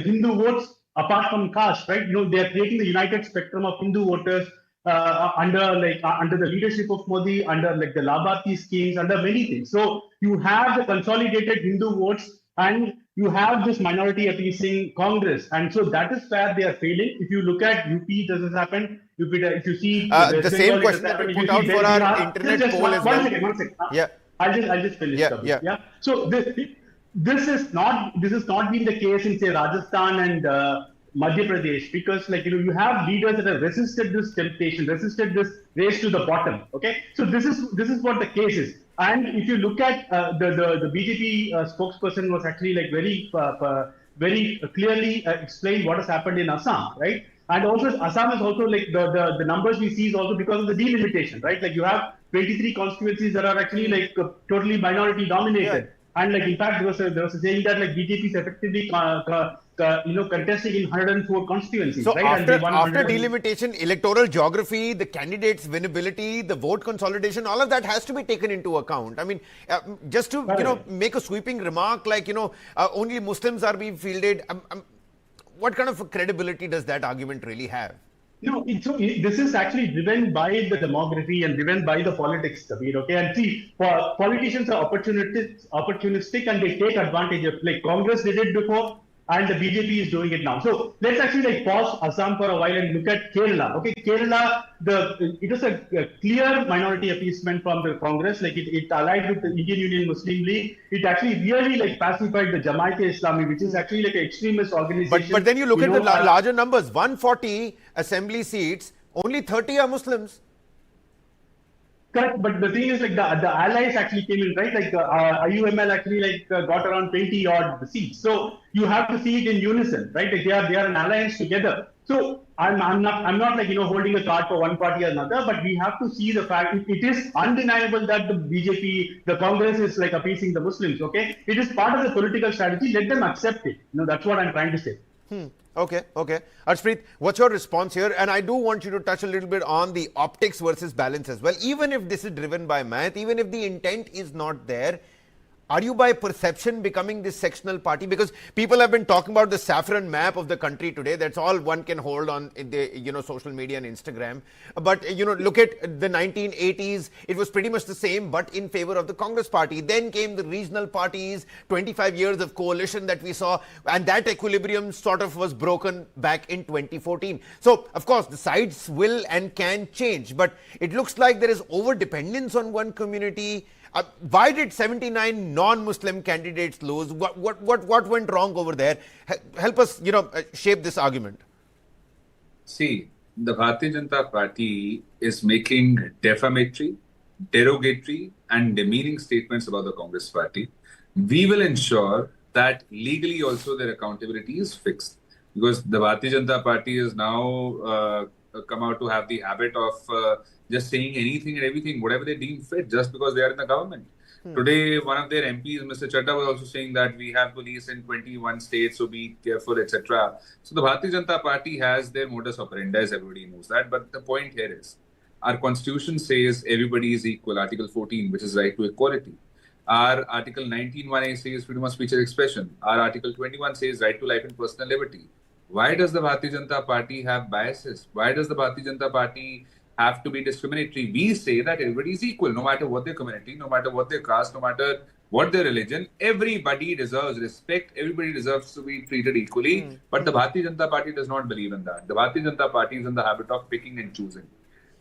Hindu votes apart from caste, right? They are creating the united spectrum of Hindu voters under the leadership of Modi, under like the Labharti schemes, under many things. So you have the consolidated Hindu votes and you have this minority appeasing Congress. And so that is where they are failing. If you look at UP, this has happened. If you see the same question that we put out for our internet poll as well. One second. Yeah. I'll just finish. Yeah. So this is not been the case in say Rajasthan and Madhya Pradesh, because you have leaders that have resisted this temptation, resisted this race to the bottom. Okay, so this is what the case is. And if you look at the BJP spokesperson was actually very clearly explained what has happened in Assam, right? And also Assam is also the numbers we see is also because of the delimitation, right? Like you have 23 constituencies that are actually totally minority dominated. Yeah. And in fact, there was a saying that BJP is effectively contesting in 104 constituencies. So right? after delimitation, electoral geography, the candidates' winnability, the vote consolidation, all of that has to be taken into account. I mean, just to make a sweeping remark only Muslims are being fielded. What kind of credibility does that argument really have? No, this is actually driven by the demography and driven by the politics, Kabir. Okay, and see, politicians are opportunistic, and they take advantage of. Like Congress did it before, and the BJP is doing it now. So let's actually like pause Assam for a while and look at Kerala. Okay, Kerala, it is a clear minority appeasement from the Congress. Like it allied with the Indian Union Muslim League. It actually really like pacified the Jamaat-e-Islami, which is actually like an extremist organization. But then you look at the larger numbers. 140 assembly seats, only 30 are Muslims. Correct, but the thing is, like the allies actually came in, right? Like IUML actually like got around 20 odd seats. So you have to see it in unison, right? Like they are an alliance together. So I'm not like holding a card for one party or another, but we have to see the fact it is undeniable that the BJP, the Congress is like appeasing the Muslims. Okay, it is part of the political strategy. Let them accept it. That's what I'm trying to say. Okay. Harshpreet, what's your response here? And I do want you to touch a little bit on the optics versus balance as well. Even if this is driven by math, even if the intent is not there, are you by perception becoming this sectional party? Because people have been talking about the saffron map of the country today. That's all one can hold on in the social media and Instagram. But look at the 1980s. It was pretty much the same, but in favor of the Congress party. Then came the regional parties, 25 years of coalition that we saw, and that equilibrium sort of was broken back in 2014. So, of course, the sides will and can change, but it looks like there is over dependence on one community. Why did 79 non-Muslim candidates lose? What went wrong over there? Help us, shape this argument. See, the Bharatiya Janata Party is making defamatory, derogatory and demeaning statements about the Congress party. We will ensure that legally also their accountability is fixed. Because the Bharatiya Janata Party has now come out to have the habit of just saying anything and everything, whatever they deem fit, just because they are in the government. Today, one of their MPs, Mr. Chadda, was also saying that we have police in 21 states, so be careful, etc. So the Bharatiya Janata Party has their modus operandi, as everybody knows that. But the point here is, our constitution says everybody is equal, Article 14, which is right to equality. Our Article 19(1)(a) says freedom of speech and expression. Our Article 21 says right to life and personal liberty. Why does the Bharatiya Janata Party have biases? Why does the Bharatiya Janata Party have to be discriminatory? We say that everybody is equal, no matter what their community, no matter what their caste, no matter what their religion. Everybody deserves respect. Everybody deserves to be treated equally. But the Bharatiya Janata Party does not believe in that. The Bharatiya Janata Party is in the habit of picking and choosing.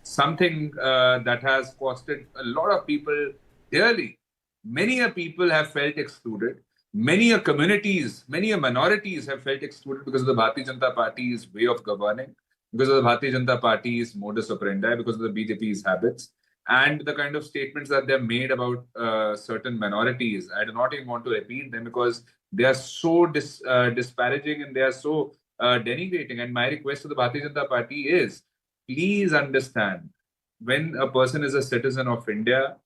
Something that has costed a lot of people dearly. Many people have felt excluded. Many communities, many minorities have felt excluded because of the Bharatiya Janata Party's way of governing, because of the Bharatiya Janata Party's modus operandi, because of the BJP's habits, and the kind of statements that they've made about certain minorities. I do not even want to repeat them because they are so disparaging and they are so denigrating. And my request to the Bharatiya Janata Party is, please understand, when a person is a citizen of India,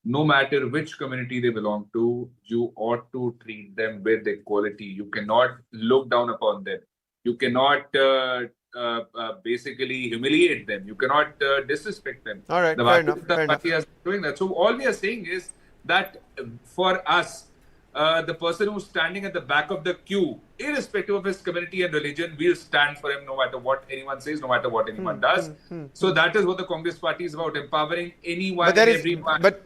no matter which community they belong to, you ought to treat them with equality. You cannot look down upon them. You cannot basically humiliate them. You cannot disrespect them. All right, the fair enough. Party is doing that. So all we are saying is that for us, the person who's standing at the back of the queue, irrespective of his community and religion, we'll stand for him no matter what anyone says, no matter what anyone does. So that is what the Congress party is about, empowering anyone and everyone. But,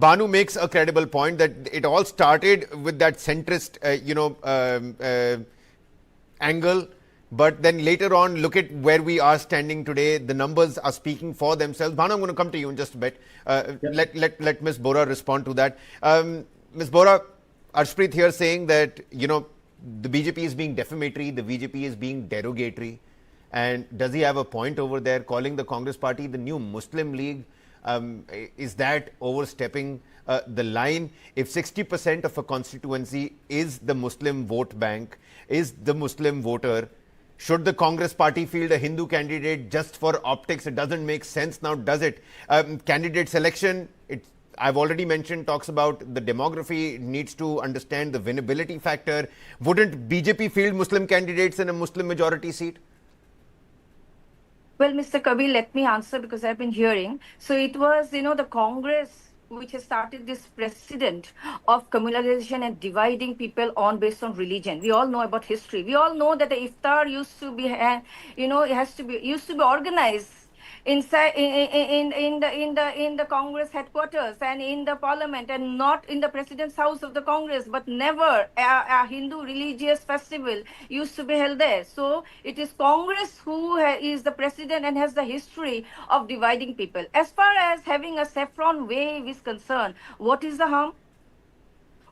Banu makes a credible point that it all started with that centrist, angle. But then later on, look at where we are standing today. The numbers are speaking for themselves. Banu, I'm going to come to you in just a bit. Let Ms. Bora respond to that. Ms. Bora, Harshpreet here saying that, the BJP is being defamatory, the BJP is being derogatory. And does he have a point over there, calling the Congress party the new Muslim League? Is that overstepping the line? If 60% of a constituency is the Muslim vote bank, is the Muslim voter, should the Congress party field a Hindu candidate just for optics? It doesn't make sense now, does it? Candidate selection, I've already mentioned, talks about the demography, needs to understand the winnability factor. Wouldn't BJP field Muslim candidates in a Muslim majority seat? Well, Mr. Kabir, let me answer because I've been hearing. So it was, the Congress which has started this precedent of communalization and dividing people on based on religion. We all know about history. We all know that the iftar used to be, used to be organized inside in the Congress headquarters and in the parliament, and not in the president's house of the Congress, but never a Hindu religious festival used to be held there. So it is Congress who is the president and has the history of dividing people. As far as having a saffron wave is concerned, what is the harm?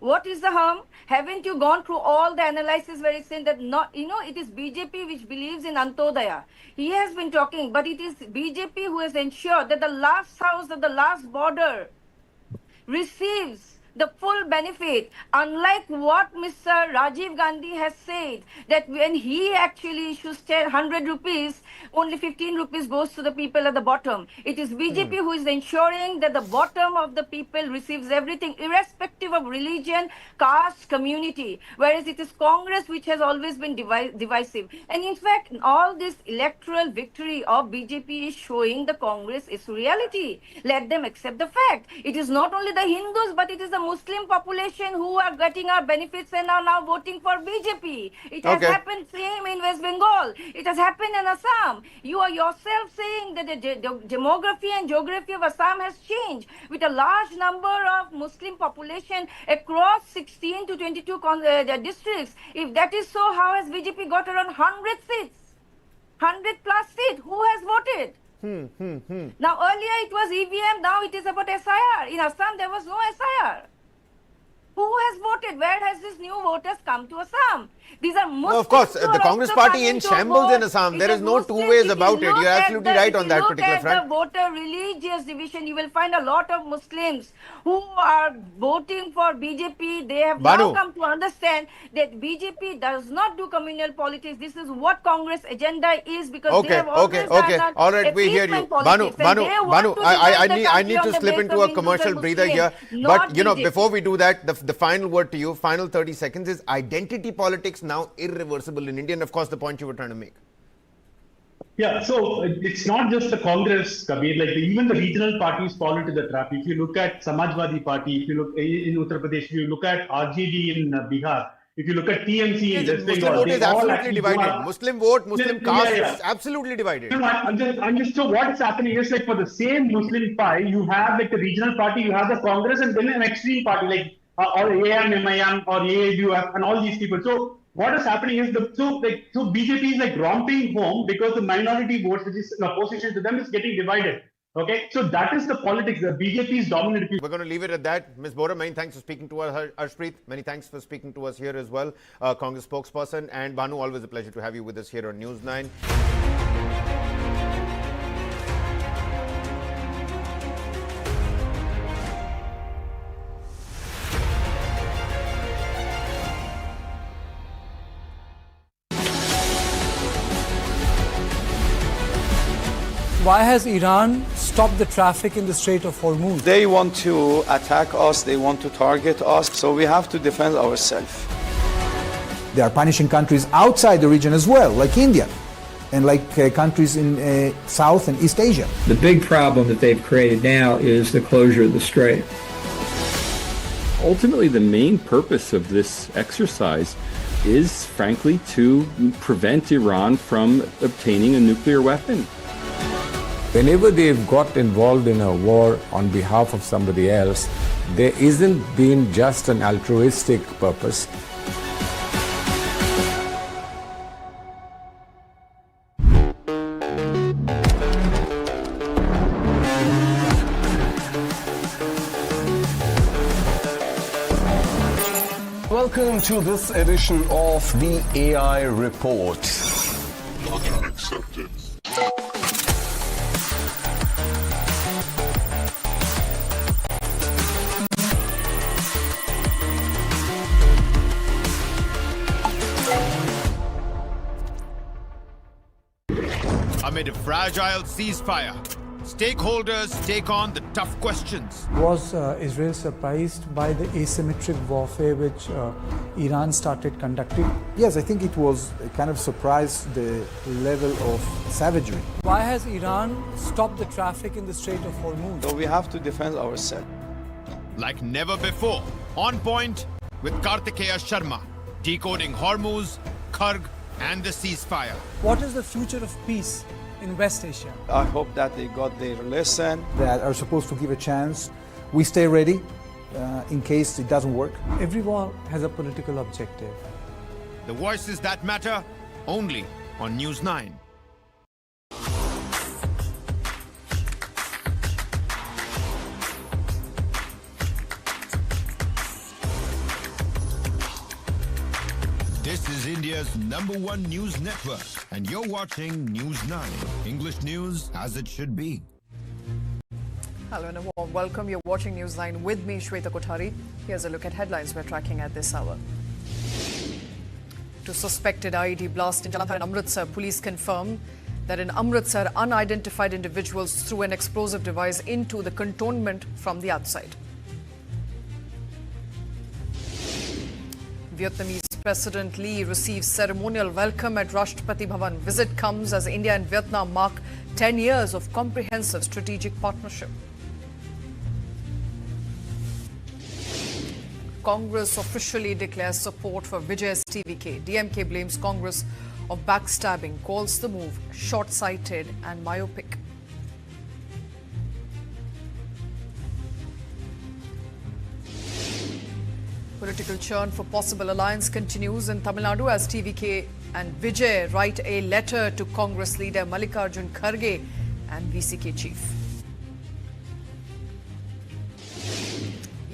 What is the harm? Haven't you gone through all the analysis where it's saying that it is BJP which believes in Antodaya. He has been talking, but it is BJP who has ensured that the last house at the last border receives the full benefit, unlike what Mr. Rajiv Gandhi has said, that when he actually issues 100 rupees, only 15 rupees goes to the people at the bottom. It is BJP who is ensuring that the bottom of the people receives everything, irrespective of religion, caste, community, whereas it is Congress which has always been divisive. And in fact, all this electoral victory of BJP is showing the Congress is reality. Let them accept the fact. It is not only the Hindus, but it is the Muslim population who are getting our benefits and are now voting for BJP. It has happened same in West Bengal. It has happened in Assam. You are yourself saying that the demography and geography of Assam has changed with a large number of Muslim population across 16 to 22 districts. If that is so, how has BJP got around 100 seats? 100 plus seats. Who has voted? Now earlier it was EVM, now it is about SIR. In Assam there was no SIR. Who has voted? Where has these new voters come to Assam? These are Muslims. No, of course, the Congress party in shambles in Assam. There is no two ways about it. You're absolutely right on that particular front. If you look at the voter religious division, you will find a lot of Muslims who are voting for BJP. They have now come to understand that BJP does not do communal politics. This is what Congress agenda is, because they have always done all right, we hear you. Banu, I need to slip into a commercial breather here. But, before we do that, the final word to you, final 30 seconds, is identity politics now irreversible in India? And of course, the point you were trying to make. Yeah, so it's not just the Congress, Kabir, even the regional parties fall into the trap. If you look at Samajwadi Party, if you look in Uttar Pradesh, if you look at RJD in Bihar, if you look at TMC in West Bengal, Muslim vote is absolutely divided. Muslim vote, Muslim caste is absolutely divided. No, I'm just so what is happening is for the same Muslim pie, you have the regional party, you have the Congress, and then an extreme party or AMMIM or AAUF and all these people. So what is happening is so BJP is romping home because the minority votes, which is in opposition to them, is getting divided. Okay, so that is the politics. The BJP is dominant. We're going to leave it at that. Ms. Bora, many thanks for speaking to us. Harshpreet, many thanks for speaking to us here as well. Congress spokesperson. And Banu, always a pleasure to have you with us here on News 9. Why has Iran stopped the traffic in the Strait of Hormuz? They want to attack us, they want to target us, so we have to defend ourselves. They are punishing countries outside the region as well, like India, and countries in South and East Asia. The big problem that they've created now is the closure of the strait. Ultimately, the main purpose of this exercise is, frankly, to prevent Iran from obtaining a nuclear weapon. Whenever they've got involved in a war on behalf of somebody else, there isn't been just an altruistic purpose. Welcome to this edition of the AI Report. Not accepted. Amid a fragile ceasefire, stakeholders take on the tough questions. Was Israel surprised by the asymmetric warfare which Iran started conducting? Yes, I think it was kind of surprised the level of savagery. Why has Iran stopped the traffic in the Strait of Hormuz? So we have to defend ourselves. like never before. On point with Kartikeya Sharma, decoding Hormuz, Kharge and the ceasefire. What is the future of peace in West Asia? I hope that they got their lesson. That are supposed to give a chance. We stay ready in case it doesn't work. Every war has a political objective. The voices that matter, only on News 9. This is India's #1 news network, and you're watching News 9. English news as it should be. Hello and a warm welcome. You're watching News 9 with me, Shweta Kothari. Here's a look at headlines we're tracking at this hour. To suspected IED blast in Jalandhar and Amritsar, police confirm that in Amritsar, unidentified individuals threw an explosive device into the cantonment from the outside. Vietnamese President Lee receives ceremonial welcome at Rashtrapati Bhavan. Visit comes as India and Vietnam mark 10 years of comprehensive strategic partnership. Congress officially declares support for Vijay's TVK. DMK blames Congress of backstabbing, calls the move short-sighted and myopic. Political churn for possible alliance continues in Tamil Nadu as TVK and Vijay write a letter to Congress leader Mallikarjun Kharge and VCK chief.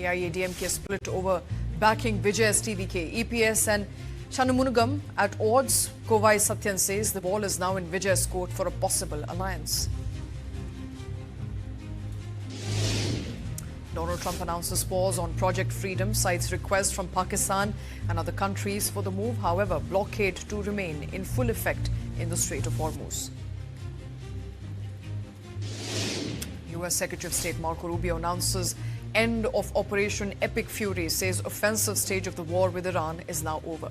AIADMK split over backing Vijay's TVK. EPS and Channamunugam at odds. Kovai Satyan says the ball is now in Vijay's court for a possible alliance. Donald Trump announces pause on Project Freedom, cites requests from Pakistan and other countries for the move. However, blockade to remain in full effect in the Strait of Hormuz. U.S. Secretary of State Marco Rubio announces end of Operation Epic Fury, says offensive stage of the war with Iran is now over.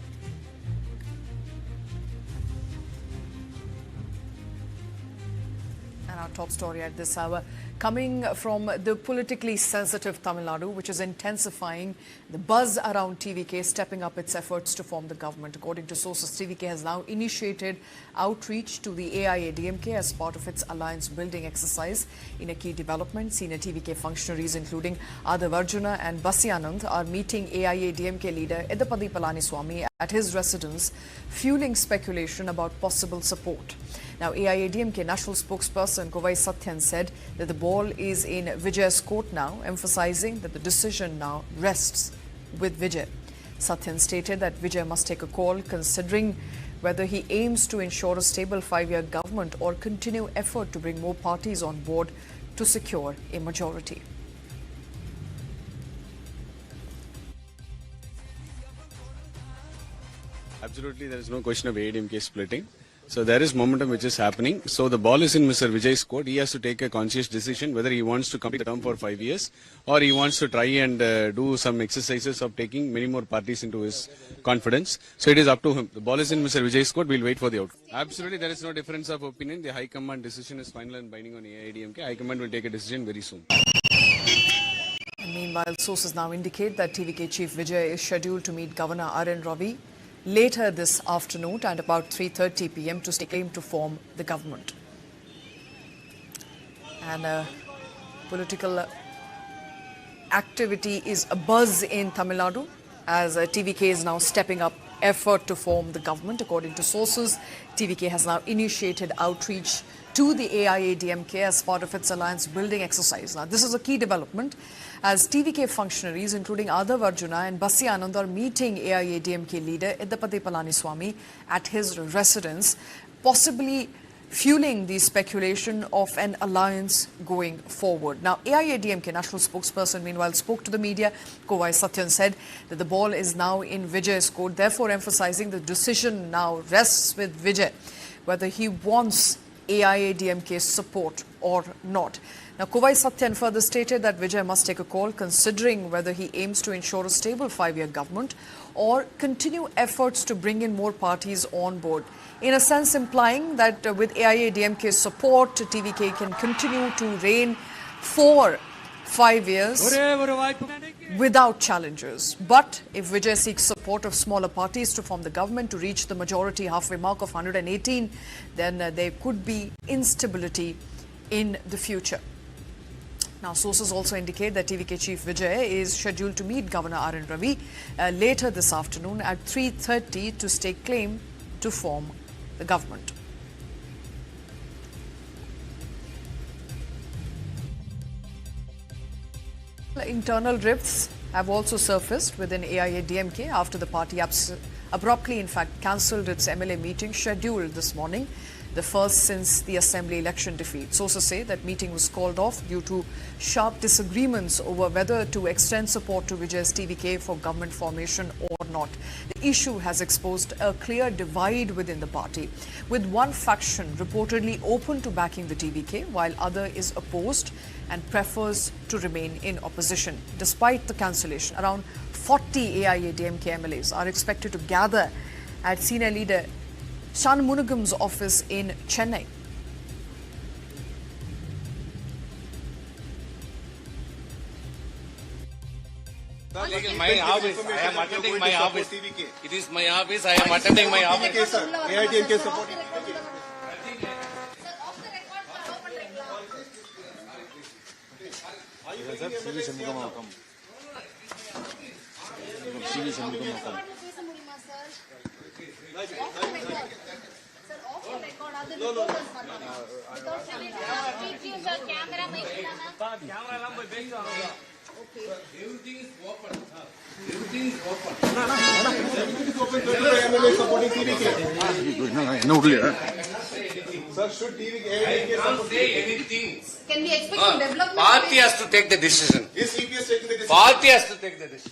And our top story at this hour, coming from the politically sensitive Tamil Nadu, which is intensifying the buzz around TVK, stepping up its efforts to form the government. According to sources, TVK has now initiated outreach to the AIADMK as part of its alliance building exercise. In a key development, senior TVK functionaries including Adav Arjuna and Basi Anand are meeting AIADMK leader Edappadi Palaniswamy at his residence, fueling speculation about possible support. Now, AIADMK national spokesperson Kovai Satyan said that the ball is in Vijay's court now, emphasizing that the decision now rests with Vijay. Satyan stated that Vijay must take a call considering whether he aims to ensure a stable 5-year government or continue effort to bring more parties on board to secure a majority. Absolutely, there is no question of AIADMK splitting. So there is momentum which is happening. So the ball is in Mr. Vijay's court. He has to take a conscious decision whether he wants to complete the term for 5 years or he wants to try and do some exercises of taking many more parties into his confidence. So it is up to him. The ball is in Mr. Vijay's court. We'll wait for the outcome. Absolutely, there is no difference of opinion. The High Command decision is final and binding on AIADMK. High Command will take a decision very soon. Meanwhile, sources now indicate that TVK Chief Vijay is scheduled to meet Governor R.N. Ravi later this afternoon at about 3:30 p.m. to stake claim to form the government. And political activity is abuzz in Tamil Nadu as TVK is now stepping up effort to form the government. According to sources, TVK has now initiated outreach to the AIADMK as part of its alliance building exercise. Now, this is a key development as TVK functionaries, including Adav Arjuna and Basi Anand, are meeting AIADMK leader Edappadi Palaniswamy at his residence, possibly fueling the speculation of an alliance going forward. Now, AIADMK national spokesperson, meanwhile, spoke to the media. Kovai Satyan said that the ball is now in Vijay's court, therefore emphasizing the decision now rests with Vijay, whether he wants AIADMK's support or not. Now, Kovai Satyan further stated that Vijay must take a call considering whether he aims to ensure a stable 5-year government or continue efforts to bring in more parties on board. In a sense, implying that with AIADMK's support, TVK can continue to reign for 5 years without challenges. But if Vijay seeks support of smaller parties to form the government to reach the majority halfway mark of 118, then there could be instability in the future. Now, sources also indicate that TVK Chief Vijay is scheduled to meet Governor R.N. Ravi later this afternoon at 3:30 to stake claim to form the government. Internal rifts have also surfaced within AIA-DMK after the party abruptly, in fact, cancelled its MLA meeting scheduled this morning, the first since the assembly election defeat. Sources say that meeting was called off due to sharp disagreements over whether to extend support to Vijay's TVK for government formation or not. The issue has exposed a clear divide within the party, with one faction reportedly open to backing the TVK while other is opposed and prefers to remain in opposition. Despite the cancellation, around 40 AIA-DMK MLAs are expected to gather at senior leader Shanmunugam's office in Chennai. My office. I am attending my office. It is my office. I am attending my office. AIDMK supporting. Everything is open. Everything is open. Supporting TVK. Sir, should TVK? I can't say anything. Can we expect development? Party has to take the decision. Is CPS taking the decision? Party has to take the decision.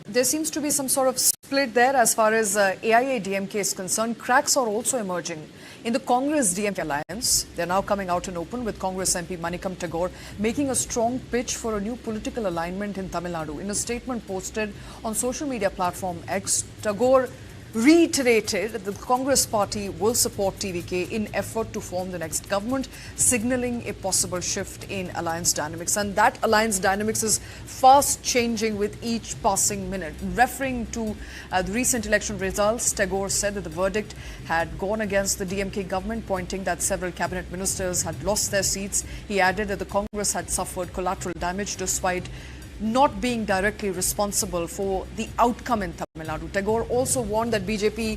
There seems to be some sort of split there as far as AIA-DMK is concerned. Cracks are also emerging in the Congress-DMK alliance. They're now coming out in open, with Congress MP Manikam Tagore making a strong pitch for a new political alignment in Tamil Nadu. In a statement posted on social media platform X, Tagore reiterated that the Congress party will support TVK in effort to form the next government, signalling a possible shift in alliance dynamics. And that alliance dynamics is fast changing with each passing minute. Referring to the recent election results, Tagore said that the verdict had gone against the DMK government, pointing that several cabinet ministers had lost their seats. He added that the Congress had suffered collateral damage despite not being directly responsible for the outcome in Tamil Nadu. Tagore also warned that BJP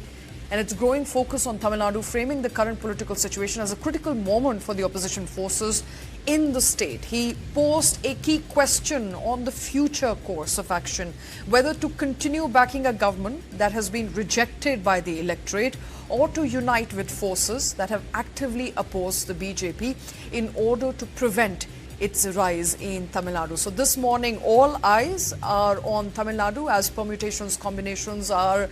and its growing focus on Tamil Nadu, framing the current political situation as a critical moment for the opposition forces in the state. He posed a key question on the future course of action, whether to continue backing a government that has been rejected by the electorate or to unite with forces that have actively opposed the BJP in order to prevent its rise in Tamil Nadu. So this morning, all eyes are on Tamil Nadu as permutations, combinations are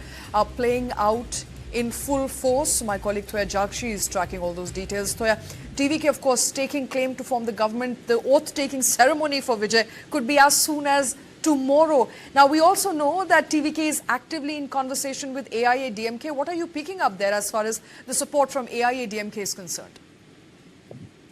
playing out in full force. My colleague Thoya Jakshi is tracking all those details. Thoya, TVK, of course, taking claim to form the government. The oath-taking ceremony for Vijay could be as soon as tomorrow. Now, we also know that TVK is actively in conversation with AIA-DMK. What are you picking up there as far as the support from AIA-DMK is concerned?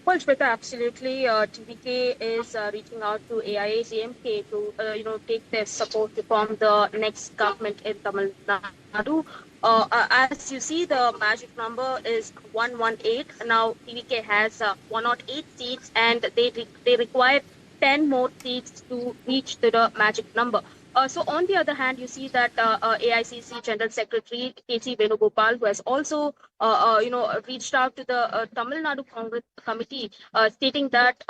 Well, Shweta, absolutely. TVK is reaching out to AIA-DMK to, take their support to form the next government in Tamil Nadu. As you see, the magic number is 118. Now, TVK has 108 seats, and they require 10 more seats to reach the magic number. So on the other hand, you see that AICC General Secretary K.C. Venugopal, who has also, reached out to the Tamil Nadu Congress Committee, stating that,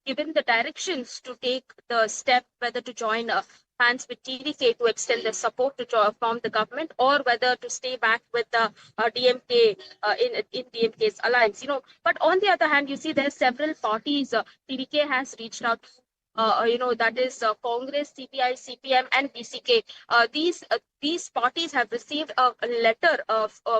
given the directions to take the step whether to join hands with TVK to extend their support to form the government, or whether to stay back with the DMK in DMK's alliance. But on the other hand, you see there are several parties TVK has reached out to. That is Congress, CPI, CPM, and VCK. These these parties have received a letter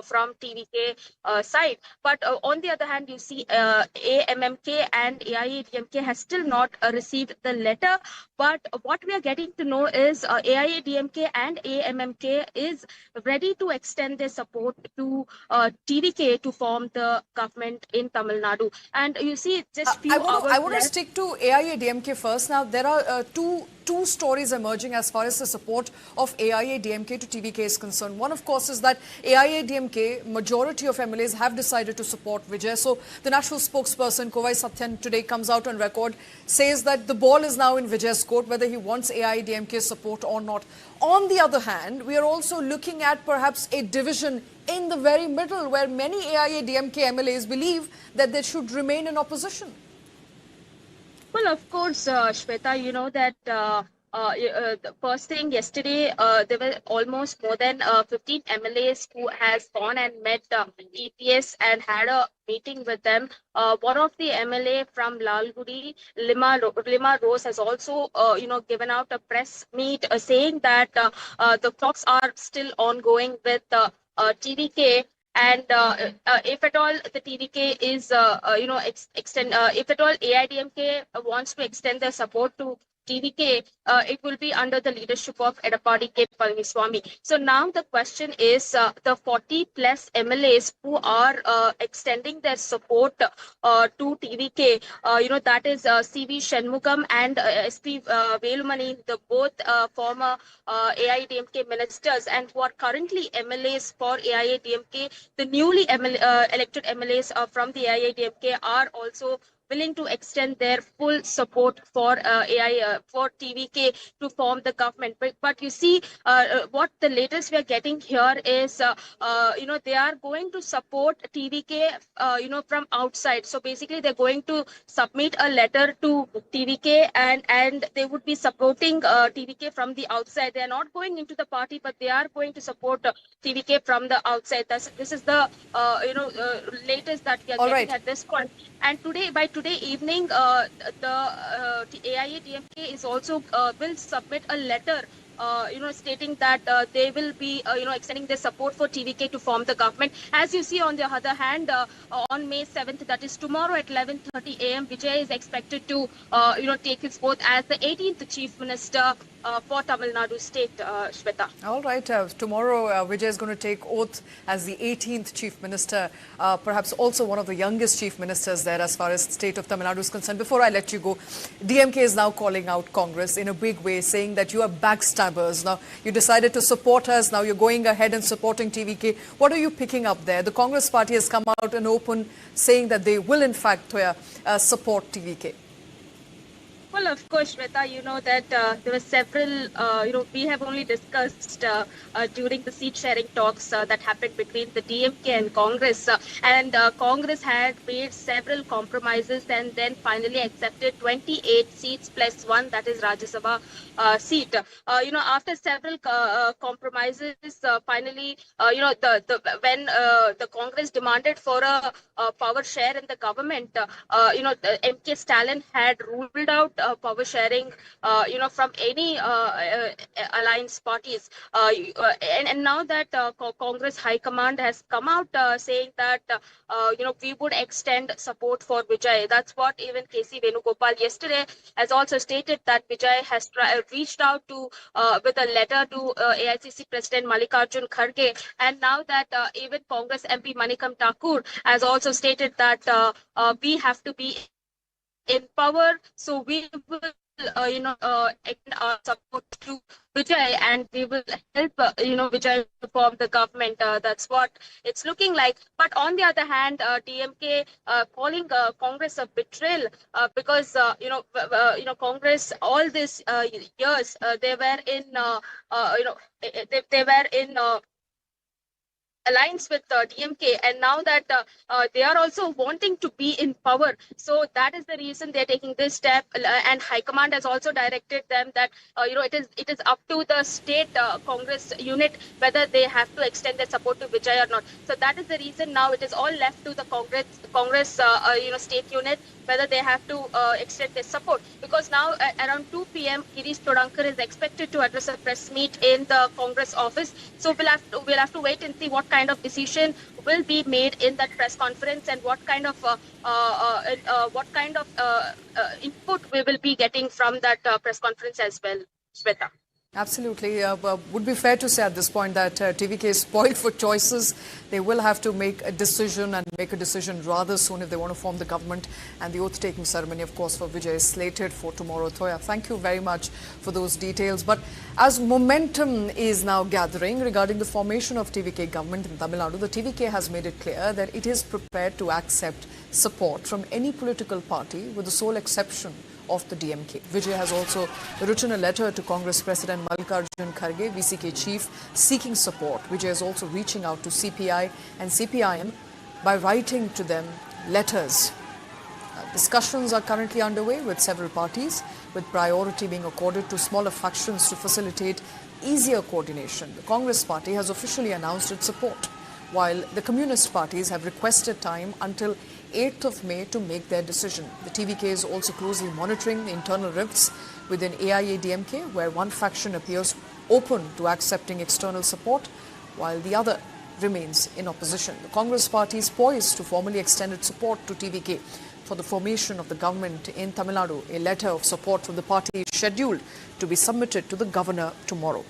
from TVK side. But on the other hand, you see AMMK and AIADMK has still not received the letter. But what we are getting to know is AIADMK and AMMK is ready to extend their support to TVK to form the government in Tamil Nadu. And you see, just few hours I want to left. stick to AIADMK first. Now, there are two stories emerging as far as the support of AIADMK to TVK is concerned. One, of course, is that AIADMK, majority of MLAs have decided to support Vijay. So the national spokesperson, Kovai Satyan, today comes out on record, says that the ball is now in Vijay's court, whether he wants AIADMK support or not. On the other hand, we are also looking at perhaps a division in the very middle, where many AIADMK MLAs believe that they should remain in opposition. Well, of course, Shweta, you know that the first thing yesterday, there were almost more than 15 MLAs who has gone and met EPS and had a meeting with them. One of the MLA from Lalgudi, Lima Rose, has also, given out a press meet saying that the talks are still ongoing with TVK. And if at all the TVK is, if at all AIADMK wants to extend their support to TVK, it will be under the leadership of Edappadi K. Palaniswamy. So now the question is the 40 plus MLAs who are extending their support to TVK, that is CV Shanmugam and SP Velumani, the both former AIADMK ministers and who are currently MLAs for AIADMK. The newly elected MLAs from the AIADMK are also willing to extend their full support for for TVK to form the government. But you see, what the latest we are getting here is, they are going to support TVK, from outside. So basically, they're going to submit a letter to TVK and they would be supporting TVK from the outside. They are not going into the party, but they are going to support TVK from the outside. This is the latest that we are getting at this point. And by today evening, the AIADMK is also will submit a letter, stating that they will be, extending their support for TVK to form the government. As you see, on the other hand, on May 7th, that is tomorrow at 11:30 a.m., Vijay is expected to, take his oath as the 18th Chief Minister for Tamil Nadu state, Shweta. All right. Tomorrow, Vijay is going to take oath as the 18th Chief Minister, perhaps also one of the youngest Chief Ministers there as far as the state of Tamil Nadu is concerned. Before I let you go, DMK is now calling out Congress in a big way, saying that you are backstabbers. Now, you decided to support us. Now, you're going ahead and supporting TVK. What are you picking up there? The Congress party has come out and open, saying that they will, in fact, support TVK. Well, of course, Shweta, you know that there were several, we have only discussed during the seat sharing talks that happened between the DMK and Congress. Congress had made several compromises and then finally accepted 28 seats plus one, that is Rajya Sabha seat. After several compromises, finally, when the Congress demanded for a power share in the government, MK Stalin had ruled out power sharing, from any alliance parties. And now that Congress High Command has come out saying that, we would extend support for Vijay. That's what even KC Venugopal yesterday has also stated, that Vijay has reached out to with a letter to AICC President Mallikarjun Kharge. And now that even Congress MP Manikam Thakur has also stated that we have to be in power, so we will, extend our support to Vijay, and we will help, Vijay to form the government. That's what it's looking like. But on the other hand, DMK calling Congress a betrayal because Congress all these years they were in, they were in. alliance with DMK, and now that they are also wanting to be in power. So that is the reason they're taking this step, and High Command has also directed them that it is up to the state Congress unit whether they have to extend their support to Vijay or not. So that is the reason now it is all left to the Congress state unit whether they have to extend their support, because now around 2 p.m. Girish Chodankar is expected to address a press meet in the Congress office. So we'll have to wait and see what kind of decision will be made in that press conference, and what kind of input we will be getting from that press conference as well, Shweta. Absolutely. Would be fair to say at this point that TVK is spoiled for choices. They will have to make a decision, and make a decision rather soon if they want to form the government. And the oath-taking ceremony, of course, for Vijay is slated for tomorrow. Toya, thank you very much for those details. But as momentum is now gathering regarding the formation of TVK government in Tamil Nadu, the TVK has made it clear that it is prepared to accept support from any political party, with the sole exception of the DMK. Vijay has also written a letter to Congress President Mallikarjun Kharge, VCK chief, seeking support. Vijay is also reaching out to CPI and CPIM by writing to them letters. Discussions are currently underway with several parties, with priority being accorded to smaller factions to facilitate easier coordination. The Congress party has officially announced its support, while the communist parties have requested time until 8th of May to make their decision. The TVK is also closely monitoring the internal rifts within AIADMK, where one faction appears open to accepting external support, while the other remains in opposition. The Congress party is poised to formally extend its support to TVK for the formation of the government in Tamil Nadu. A letter of support from the party is scheduled to be submitted to the governor tomorrow.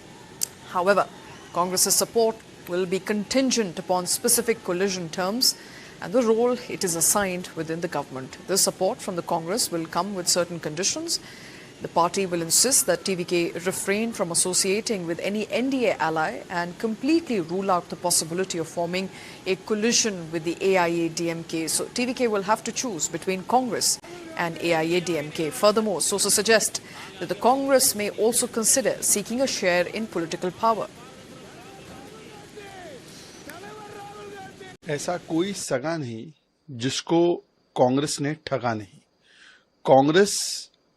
However, Congress's support will be contingent upon specific coalition terms and the role it is assigned within the government. This support from the Congress will come with certain conditions. The party will insist that TVK refrain from associating with any NDA ally and completely rule out the possibility of forming a coalition with the AIADMK. So TVK will have to choose between Congress and AIADMK. Furthermore, sources suggest that the Congress may also consider seeking a share in political power. ऐसा कोई सगा नहीं जिसको कांग्रेस ने ठगा नहीं। कांग्रेस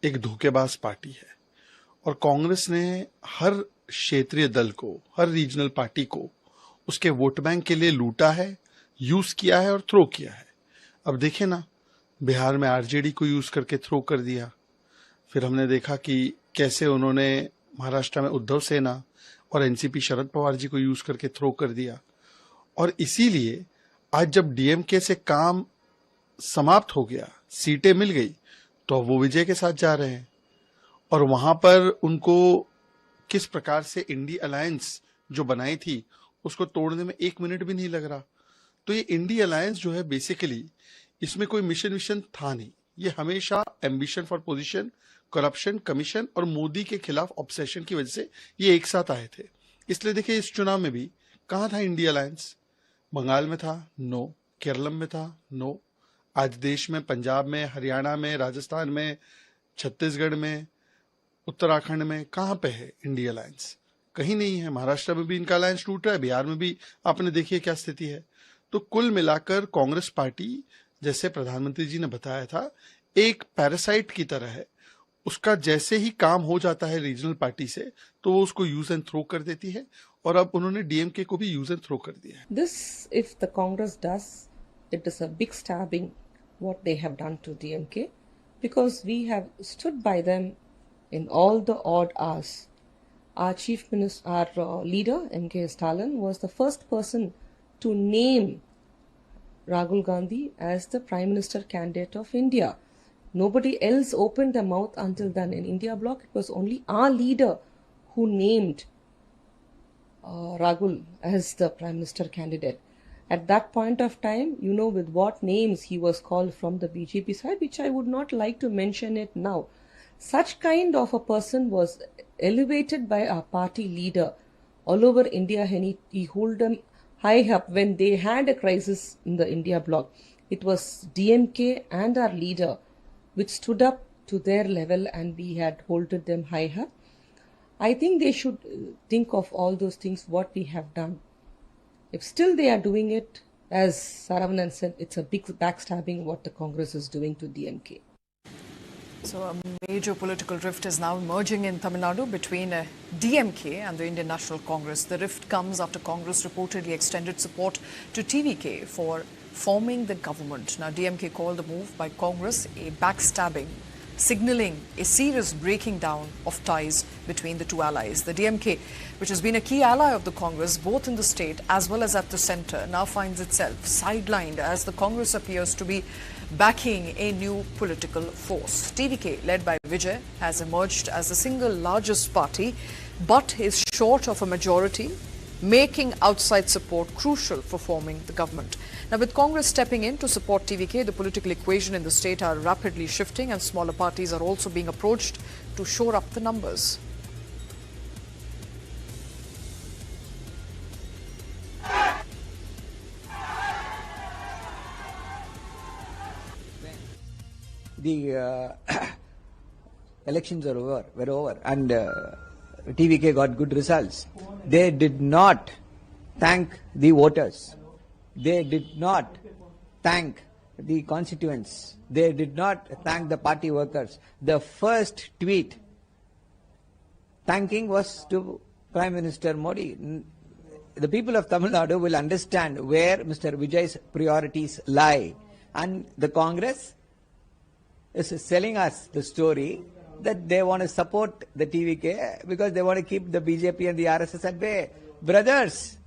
एक धोखेबाज पार्टी है और कांग्रेस ने हर क्षेत्रीय दल को, हर रीजनल पार्टी को उसके वोट बैंक के लिए लूटा है, यूज किया है और थ्रो किया है। अब देखें ना, बिहार में आरजेडी को यूज करके थ्रो कर दिया। फिर हमने देखा कि कैसे उन्होंने महाराष्ट्र में उद्धव सेना और एनसीपी शरद पवार जी को यूज करके थ्रो कर दिया। और इसीलिए आज जब डीएमके से काम समाप्त हो गया, सीटें मिल गई, तो वो विजय के साथ जा रहे हैं। और वहां पर उनको किस प्रकार से इंडी अलायंस जो बनाई थी उसको तोड़ने में 1 मिनट भी नहीं लग रहा। तो ये इंडी अलायंस जो है बेसिकली इसमें कोई मिशन था नहीं। ये हमेशा ambition for position, corruption, commission और मोदी के खिलाफ ऑब्सेशन की वजह से ये एक साथ आए थे। इसलिए देखिए, इस चुनाव में भी कहाँ था इंडी अलायंस? बंगाल में था? नो। केरलम में था? नो। आज देश में, पंजाब में, हरियाणा में, राजस्थान में, छत्तीसगढ़ में, उत्तराखंड में कहाँ पे है इंडी अलायंस? कहीं नहीं है। महाराष्ट्र में भी इनका अलायंस टूट रहा है, बिहार में भी आपने देखिए क्या स्थिति है। तो कुल मिलाकर कांग्रेस पार्टी, जैसे प्रधानमंत्री जी ने बताया था, एक पैरासाइट की तरह है। उसका जैसे ही काम हो जाता है रीजनल पार्टी से, तो वो उसको यूज एंड थ्रो कर देती है। और अब उन्होंने डीएमके को भी यूज एंड थ्रो कर दिया है। This, if the Congress does, it is a big stabbing what they have done to DMK, because we have stood by them in all the odd hours. Our chief minister, our leader, M.K. Stalin, was the first person to name Rahul Gandhi as the Prime Minister candidate of India. Nobody else opened their mouth until then. In India bloc, it was only our leader who named Rahul as the Prime Minister candidate. At that point of time, you know with what names he was called from the BJP side, which I would not like to mention it now. Such kind of a person was elevated by our party leader all over India, and he held them high up when they had a crisis in the India bloc. It was DMK and our leader which stood up to their level, and we had holded them high up. I think they should think of all those things what we have done. If still they are doing it, as Saravanan said, it's a big backstabbing what the Congress is doing to DMK. So a major political rift is now emerging in Tamil Nadu between DMK and the Indian National Congress. The rift comes after Congress reportedly extended support to TVK for forming the government. Now DMK called the move by Congress a backstabbing, signalling a serious breaking down of ties between the two allies. The DMK, which has been a key ally of the Congress both in the state as well as at the centre, now finds itself sidelined as the Congress appears to be backing a new political force. TVK, led by Vijay, has emerged as the single largest party but is short of a majority, making outside support crucial for forming the government. Now, with Congress stepping in to support TVK, the political equation in the state are rapidly shifting and smaller parties are also being approached to shore up the numbers. The elections were over and TVK got good results. They did not thank the voters. They did not thank the constituents. They did not thank the party workers. The first tweet thanking was to Prime Minister Modi. The people of Tamil Nadu will understand where Mr. Vijay's priorities lie. And the Congress is selling us the story that they want to support the TVK because they want to keep the BJP and the RSS at bay. Brothers,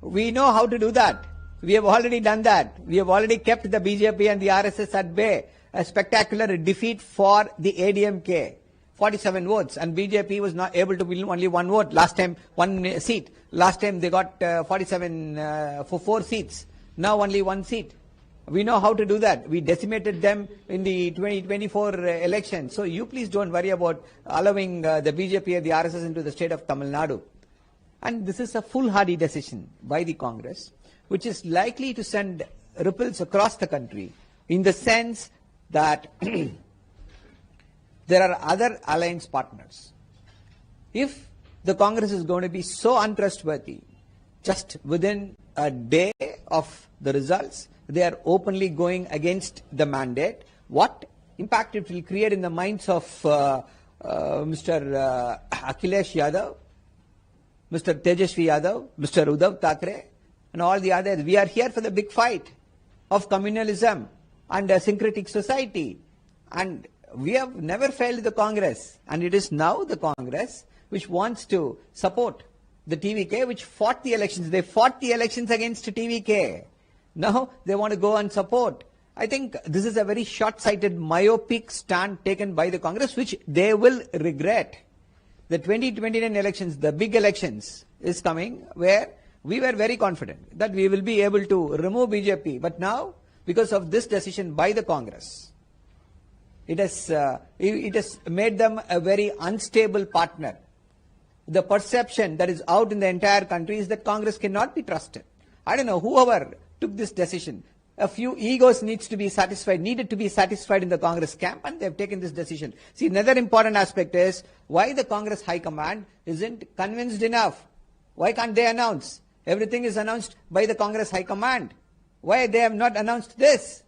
we know how to do that. We have already done that. We have already kept the BJP and the RSS at bay. A spectacular defeat for the ADMK. 47 votes, and BJP was not able to win only one vote. Last time, one seat. Last time they got 47 for 4 seats. Now only 1 seat. We know how to do that. We decimated them in the 2024 election. So you please don't worry about allowing the BJP and the RSS into the state of Tamil Nadu. And this is a foolhardy decision by the Congress, which is likely to send ripples across the country in the sense that there are other alliance partners. If the Congress is going to be so untrustworthy, just within a day of the results, they are openly going against the mandate. What impact it will create in the minds of Mr. Akhilesh Yadav, Mr. Tejashwi Yadav, Mr. Uddhav Thackeray, and all the others. We are here for the big fight of communalism and a syncretic society. And we have never failed the Congress. And it is now the Congress which wants to support the TVK, which fought the elections. They fought the elections against TVK. Now they want to go and support. I think this is a very short-sighted, myopic stand taken by the Congress, which they will regret. The 2029 elections, the big elections, is coming where we were very confident that we will be able to remove BJP. But now, because of this decision by the Congress, it has made them a very unstable partner. The perception that is out in the entire country is that Congress cannot be trusted. I don't know, whoever took this decision, a few egos needed to be satisfied in the Congress camp, and they have taken this decision. See, another important aspect is why the Congress High Command isn't convinced enough. Why can't they announce? Everything is announced by the Congress High Command. Why they have not announced this?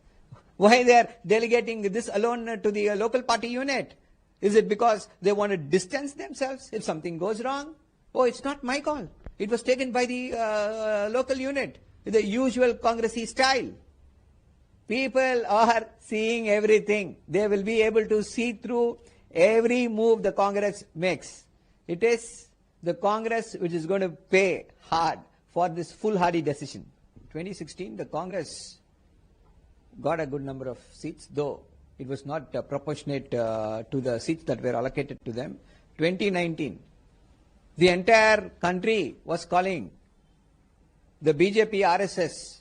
Why they are delegating this alone to the local party unit? Is it because they want to distance themselves if something goes wrong? Oh, it's not my call. It was taken by the local unit, the usual Congressy style. People are seeing everything. They will be able to see through every move the Congress makes. It is the Congress which is going to pay hard for this foolhardy decision. 2016, the Congress got a good number of seats, though it was not proportionate to the seats that were allocated to them. 2019, the entire country was calling the BJP RSS,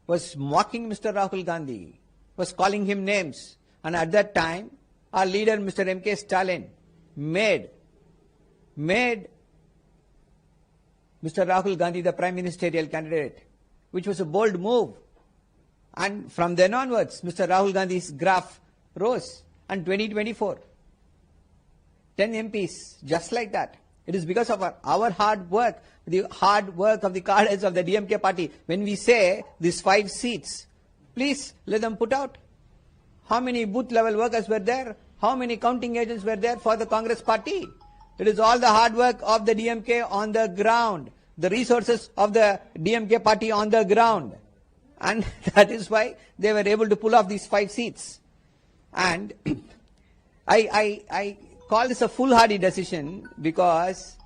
was mocking Mr. Rahul Gandhi, was calling him names. And at that time, our leader, Mr. M.K. Stalin, made Mr. Rahul Gandhi the prime ministerial candidate, which was a bold move. And from then onwards, Mr. Rahul Gandhi's graph rose. And 2024, 10 MPs, just like that. It is because of our hard work, the hard work of the cadres of the DMK party. When we say these 5 seats, please let them put out. How many booth level workers were there? How many counting agents were there for the Congress party? It is all the hard work of the DMK on the ground, the resources of the DMK party on the ground. And that is why they were able to pull off these 5 seats. And I call this a foolhardy decision because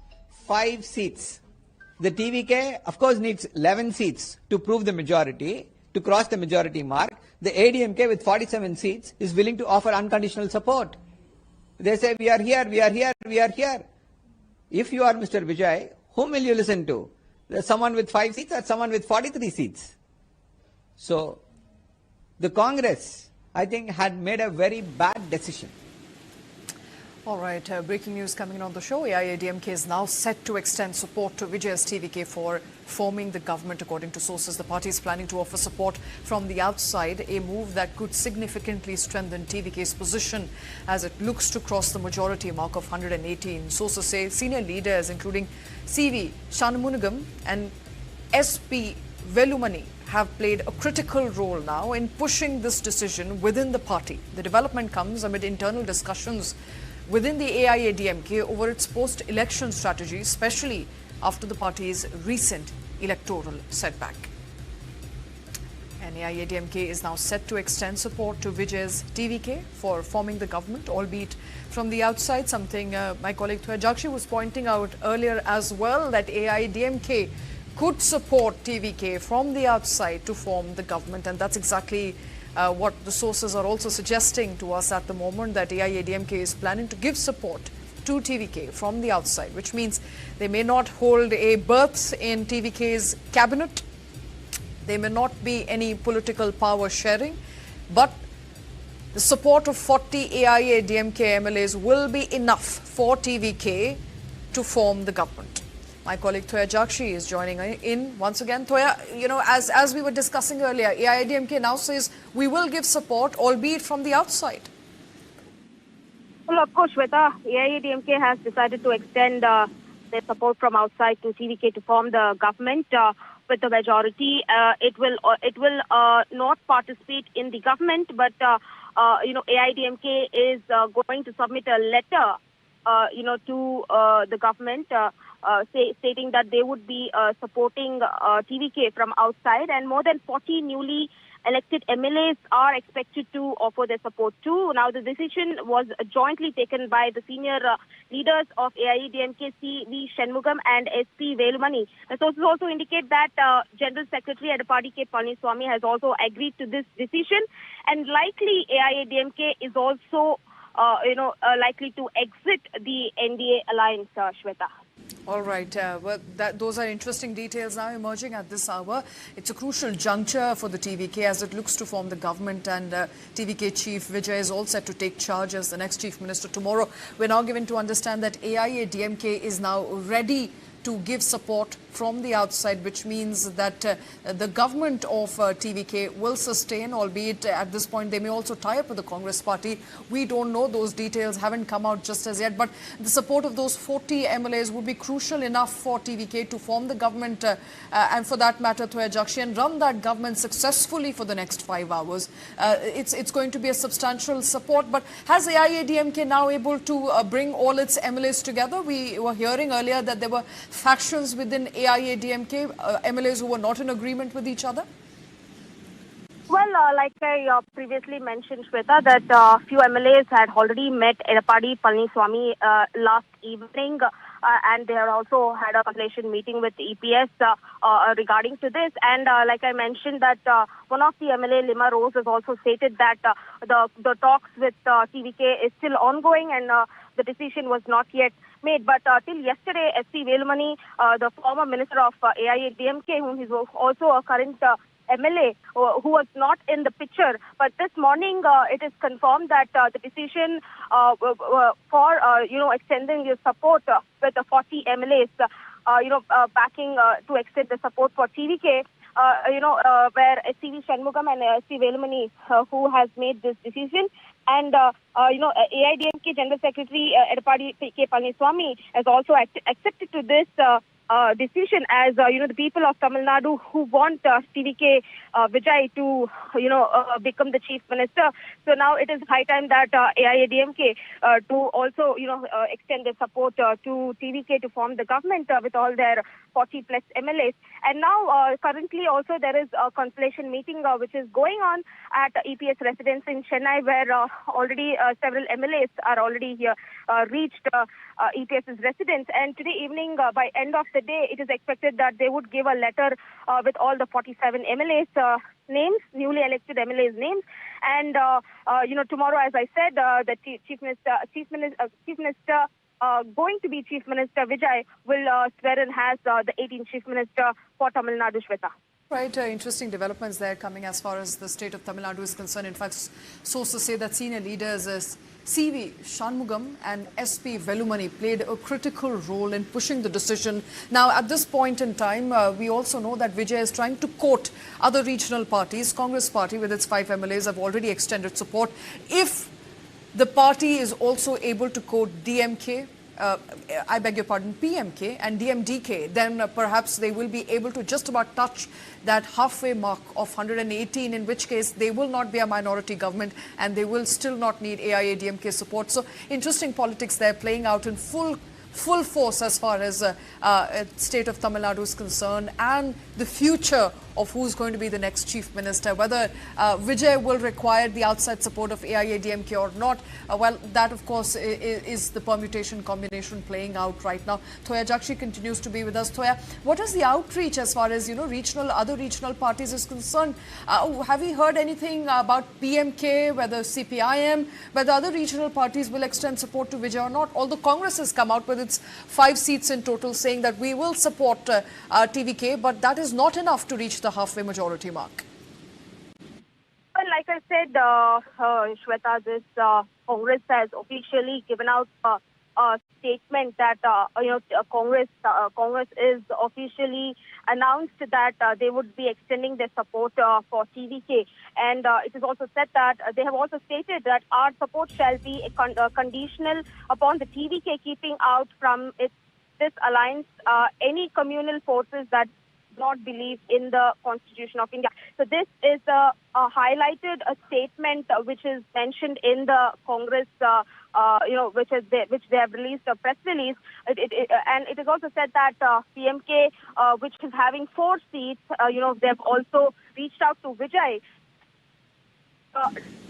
5 seats. The TVK, of course, needs 11 seats to prove the majority, to cross the majority mark. The ADMK with 47 seats is willing to offer unconditional support. They say, we are here, we are here, we are here. If you are Mr. Vijay, whom will you listen to? There's someone with 5 seats or someone with 43 seats? So, the Congress, I think, had made a very bad decision. All right, breaking news coming in on the show. AIADMK is now set to extend support to Vijay's TVK for forming the government. According to sources, the party is planning to offer support from the outside, a move that could significantly strengthen TVK's position as it looks to cross the majority mark of 118. Sources say senior leaders including CV Shanmunagam and SP Velumani have played a critical role now in pushing this decision within the party. The development comes amid internal discussions within the AIADMK over its post-election strategy, especially after the party's recent electoral setback. And AIADMK is now set to extend support to Vijay's TVK for forming the government, albeit from the outside, something my colleague Thoya Jakshi was pointing out earlier as well, that AIADMK could support TVK from the outside to form the government, and that's exactly what the sources are also suggesting to us at the moment, that AIADMK is planning to give support to TVK from the outside, which means they may not hold a berth in TVK's cabinet, there may not be any political power sharing, but the support of 40 AIADMK MLAs will be enough for TVK to form the government. My colleague Thoya Jakshi is joining in once again. Thoya, you know, as we were discussing earlier, AIADMK now says we will give support, albeit from the outside. Well, of course, Shweta, AIADMK has decided to extend their support from outside to TVK to form the government with the majority. It will not participate in the government, but AIADMK is going to submit a letter, to the government. Stating that they would be supporting TVK from outside, and more than 40 newly elected MLAs are expected to offer their support too. Now, the decision was jointly taken by the senior leaders of AIADMK, CV Shanmugam and SP Velumani. The sources also indicate that General Secretary Edappadi K. Palaniswamy has also agreed to this decision, and likely AIADMK is also likely to exit the NDA alliance, Shweta. All right. Those are interesting details now emerging at this hour. It's a crucial juncture for the TVK as it looks to form the government, and TVK Chief Vijay is all set to take charge as the next Chief Minister tomorrow. We're now given to understand that AIADMK is now ready to give support from the outside, which means that the government of TVK will sustain, albeit at this point they may also tie up with the Congress party. We don't know, those details haven't come out just as yet, but the support of those 40 MLAs would be crucial enough for TVK to form the government and for that matter, Thoya Jakshi, and run that government successfully for the next 5 hours. It's going to be a substantial support, but has AIADMK now able to bring all its MLAs together? We were hearing earlier that there were factions within AIADMK, MLAs who were not in agreement with each other? Well, like I previously mentioned, Shweta, that few MLAs had already met Edappadi Palaniswamy last evening, and they had also had a consultation meeting with EPS regarding to this. And like I mentioned, that one of the MLA, Lima Rose, has also stated that the talks with TVK is still ongoing, and the decision was not yet made. But till yesterday, SP Velumani, the former minister of AIADMK, whom is also a current MLA, who was not in the picture. But this morning, it is confirmed that the decision for extending your support with the 40 MLAs, backing to extend the support for TVK where CV Shanmugam and SV Velumani, who has made this decision. And, AIDMK General Secretary Edapadi K. Palaniswamy has also accepted to this decision as, the people of Tamil Nadu who want TVK Vijay to, become the chief minister. So now it is high time that AIADMK to also, extend their support to TVK to form the government with all their 40 plus MLAs. And now currently also there is a constellation meeting which is going on at EPS residence in Chennai, where already several MLAs are already here reached EPS's residence. And today evening, by end of the day, it is expected that they would give a letter with all the 47 MLAs names, newly elected MLAs names. And tomorrow, as I said, the Chief Minister going to be Chief Minister Vijay will swear in as the 18th Chief Minister for Tamil Nadu, Shweta. Right, interesting developments there coming as far as the state of Tamil Nadu is concerned. In fact, sources say that senior leaders as CV Shanmugam and SP Velumani played a critical role in pushing the decision. Now, at this point in time, we also know that Vijay is trying to court other regional parties. Congress party with its 5 MLAs have already extended support. If the party is also able to court DMK, I beg your pardon, PMK and DMDK, then perhaps they will be able to just about touch that halfway mark of 118, in which case they will not be a minority government and they will still not need AIADMK support. So interesting politics there playing out in full force as far as state of Tamil Nadu is concerned, and the future of who's going to be the next chief minister. Whether Vijay will require the outside support of AIADMK or not, well, that of course is the permutation combination playing out right now. Thoya Jakshi continues to be with us. Thoya, what is the outreach as far as other regional parties is concerned? Have we heard anything about PMK, whether CPIM, whether other regional parties will extend support to Vijay or not? Although Congress has come out with its 5 seats in total, saying that we will support TVK, but that is not enough to reach the halfway majority mark. Well, like I said, Shweta, this Congress has officially given out a statement that Congress is officially announced that they would be extending their support for TVK, and it is also said that they have also stated that our support shall be conditional upon the TVK keeping out from this alliance any communal forces that not believe in the Constitution of India. So this is highlighted a statement which is mentioned in the Congress, which they have released a press release. And it is also said that PMK, which is having 4 seats, they have also reached out to Vijay,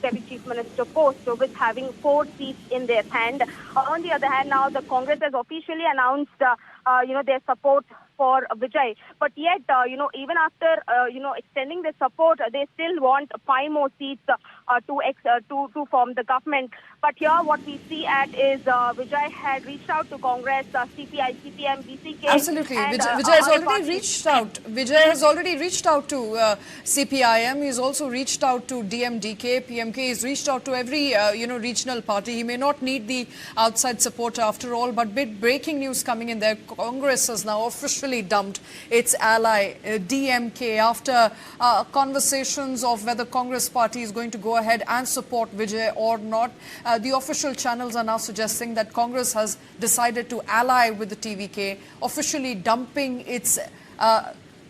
Deputy Chief Minister post, so with having 4 seats in their hand. On the other hand, now the Congress has officially announced, their support for Vijay. But yet, even after, extending the support, they still want 5 more seats to form the government. But here, what we see is Vijay had reached out to Congress, CPI, CPM, VCK. Absolutely, Vijay has already reached out. Vijay has already reached out to CPIM. He's also reached out to DMDK, PMK. He's reached out to every regional party. He may not need the outside support after all. But big breaking news coming in there: Congress has now officially dumped its ally DMK after conversations of whether Congress party is going to go ahead and support Vijay or not. The official channels are now suggesting that Congress has decided to ally with the TVK, officially dumping its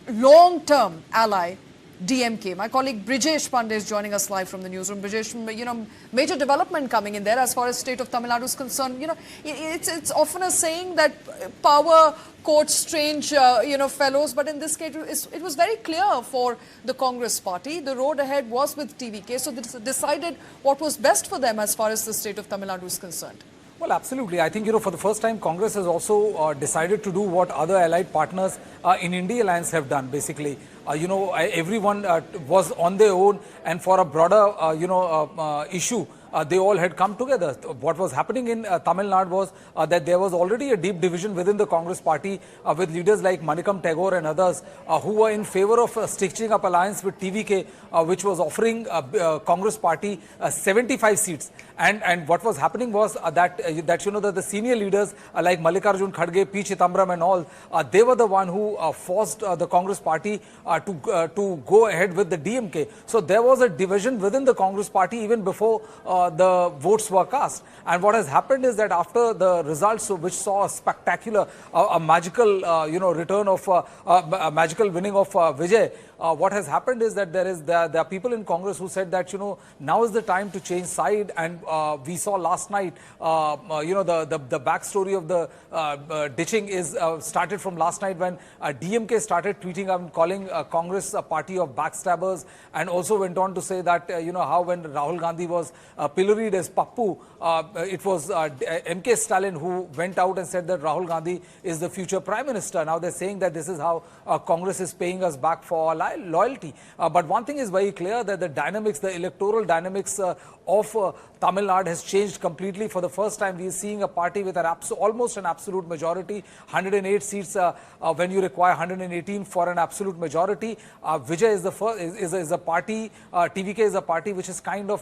long-term ally DMK. My colleague Brijesh Pandey is joining us live from the newsroom. Brijesh, major development coming in there as far as state of Tamil Nadu is concerned. It's often a saying that power courts strange, fellows, but in this case, it was very clear for the Congress party. The road ahead was with TVK, so they decided what was best for them as far as the state of Tamil Nadu is concerned. Well, absolutely. I think, for the first time, Congress has also decided to do what other allied partners in India Alliance have done, basically. Everyone was on their own, and for a broader, issue, they all had come together. What was happening in Tamil Nadu was that there was already a deep division within the Congress party with leaders like Manikam Tagore and others who were in favor of stitching up alliance with TVK, which was offering Congress party 75 seats. And what was happening was that the senior leaders like Mallikarjun Kharge, P. Chidambaram and all, they were the one who forced the Congress party to go ahead with the DMK. So there was a division within the Congress party even before the votes were cast. And what has happened is that after the results, which saw a spectacular, a magical, return of a magical winning of Vijay, what has happened is that there are people in Congress who said that now is the time to change side, and we saw last night the backstory of the ditching is started from last night when DMK started tweeting and calling Congress a party of backstabbers, and also went on to say that how when Rahul Gandhi was pilloried as Pappu, it was MK Stalin who went out and said that Rahul Gandhi is the future Prime Minister. Now they're saying that this is how Congress is paying us back for our loyalty. But one thing is very clear, that the dynamics, the electoral dynamics of Tamil Nadu has changed completely. For the first time, we are seeing a party with almost an absolute majority, 108 seats when you require 118 for an absolute majority. Vijay is the first, is a party, TVK is a party which is kind of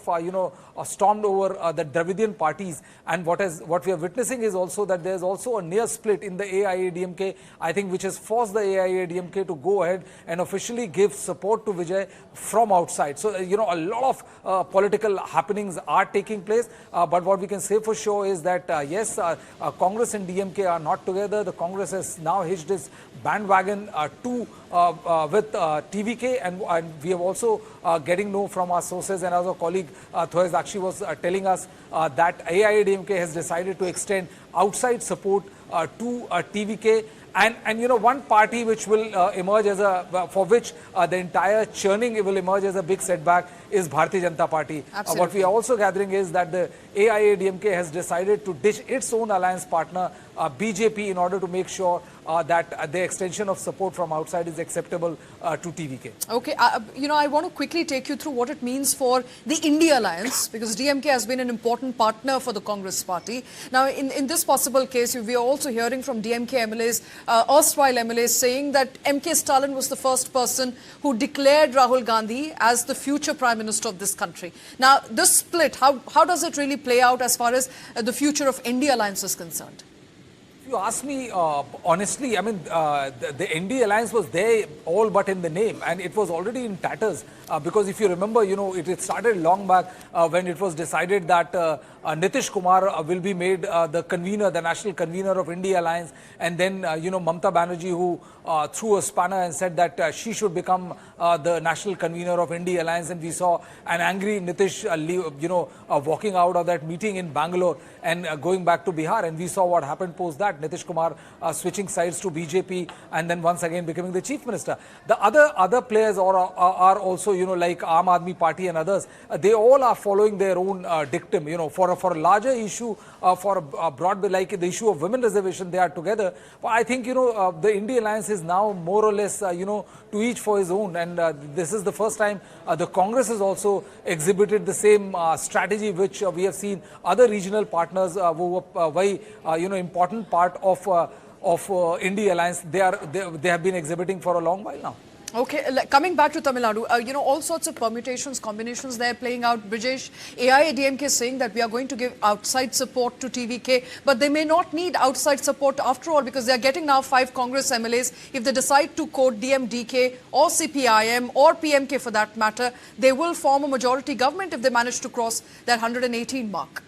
stormed over the Dravidian parties. And what we are witnessing is also that there is also a near split in the AIADMK, I think, which has forced the AIADMK to go ahead and officially give support to Vijay from outside. So, a lot of political happenings are taking place. But what we can say for sure is that, yes, Congress and DMK are not together. The Congress has now hitched its bandwagon with TVK, and we have also getting know from our sources, and as our colleague Thoez actually was telling us that AIADMK has decided to extend outside support to TVK. And one party which will emerge as for which the entire churning will emerge as a big setback is Bharatiya Janata Party. What we are also gathering is that the AIADMK has decided to ditch its own alliance partner, BJP, in order to make sure that the extension of support from outside is acceptable to TVK. Okay, I want to quickly take you through what it means for the India alliance, because DMK has been an important partner for the Congress party. Now, in this possible case, we are also hearing from DMK MLAs, erstwhile MLAs, saying that MK Stalin was the first person who declared Rahul Gandhi as the future Prime Minister of this country. Now, this split, how does it really play out as far as the future of India alliance is concerned? If you ask me honestly, I mean, the ND alliance was there all but in the name, and it was already in tatters. Because if you remember, it started long back when it was decided that Nitish Kumar will be made the convener, the national convener of India Alliance, and then Mamata Banerjee, who threw a spanner and said that she should become the national convener of India Alliance, and we saw an angry Nitish walking out of that meeting in Bangalore and going back to Bihar, and we saw what happened post that. Nitish Kumar switching sides to BJP and then once again becoming the chief minister. The other players are also like Aam Aadmi Party and others, they all are following their own dictum. For a larger issue, for a broad, like the issue of women reservation, they are together. But I think the India Alliance is now more or less to each for his own, and this is the first time the Congress has also exhibited the same strategy which we have seen other regional partners who were very important part of India Alliance. They have been exhibiting for a long while now. Okay, coming back to Tamil Nadu, all sorts of permutations, combinations there playing out. Brijesh, AIADMK is saying that we are going to give outside support to TVK, but they may not need outside support after all, because they are getting now 5 Congress MLAs. If they decide to quote DMDK or CPIM or PMK for that matter, they will form a majority government if they manage to cross that 118 mark.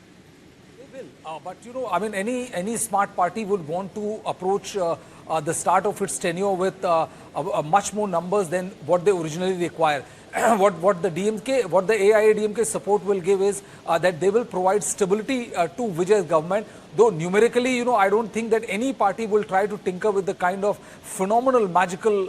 They will, but I mean, any smart party would want to approach the start of its tenure with much more numbers than what they originally require. What the AIADMK support will give is that they will provide stability to Vijay's government. Though numerically, I don't think that any party will try to tinker with the kind of phenomenal, magical,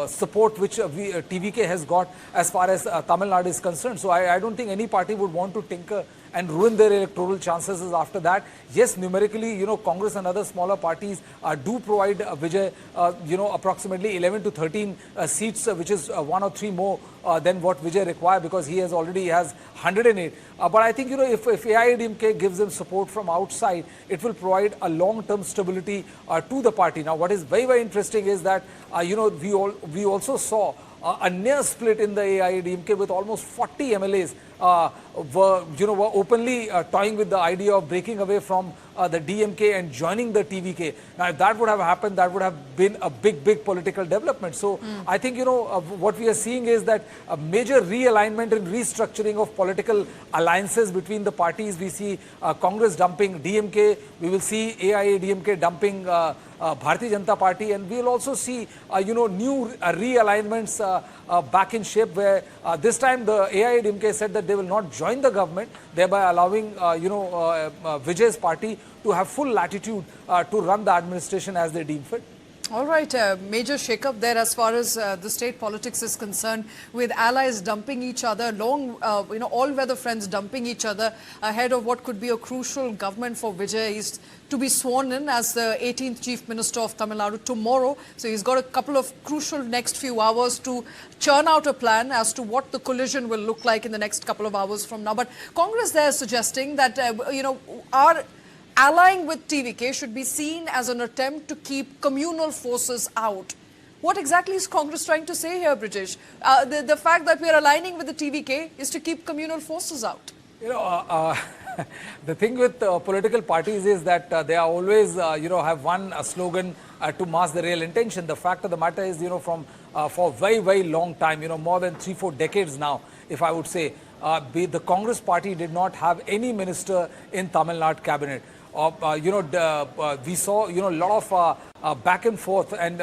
support which TVK has got as far as Tamil Nadu is concerned. So I don't think any party would want to tinker and ruin their electoral chances is after that. Yes, numerically, Congress and other smaller parties do provide Vijay, approximately 11 to 13 seats, which is 1 or 3 more than what Vijay requires, because he already has 108. But I think, if AIADMK gives him support from outside, it will provide a long-term stability to the party. Now, what is very, very interesting is that, we also saw a near split in the AIADMK with almost 40 MLAs were openly toying with the idea of breaking away from the DMK and joining the TVK. Now, if that would have happened, that would have been a big, big political development. So, I think, what we are seeing is that a major realignment and restructuring of political alliances between the parties. We see Congress dumping DMK, we will see AIADMK dumping Bharatiya Janata Party, and we will also see, new realignments back in shape, where this time the AIADMK said that they will not join the government, thereby allowing, Vijay's party to have full latitude to run the administration as they deem fit. All right, major shake-up there as far as the state politics is concerned, with allies dumping each other, all-weather friends dumping each other ahead of what could be a crucial government for Vijay. He's to be sworn in as the 18th Chief Minister of Tamil Nadu tomorrow. So he's got a couple of crucial next few hours to churn out a plan as to what the collision will look like in the next couple of hours from now. But Congress there is suggesting that, our allying with TVK should be seen as an attempt to keep communal forces out. What exactly is Congress trying to say here, Brijesh? The fact that we are aligning with the TVK is to keep communal forces out. The thing with political parties is that they are always, have one slogan to mask the real intention. The fact of the matter is, for a very, very long time, more than 3-4 decades now, if I would say, the Congress party did not have any minister in Tamil Nadu cabinet. We saw, a lot of back and forth, and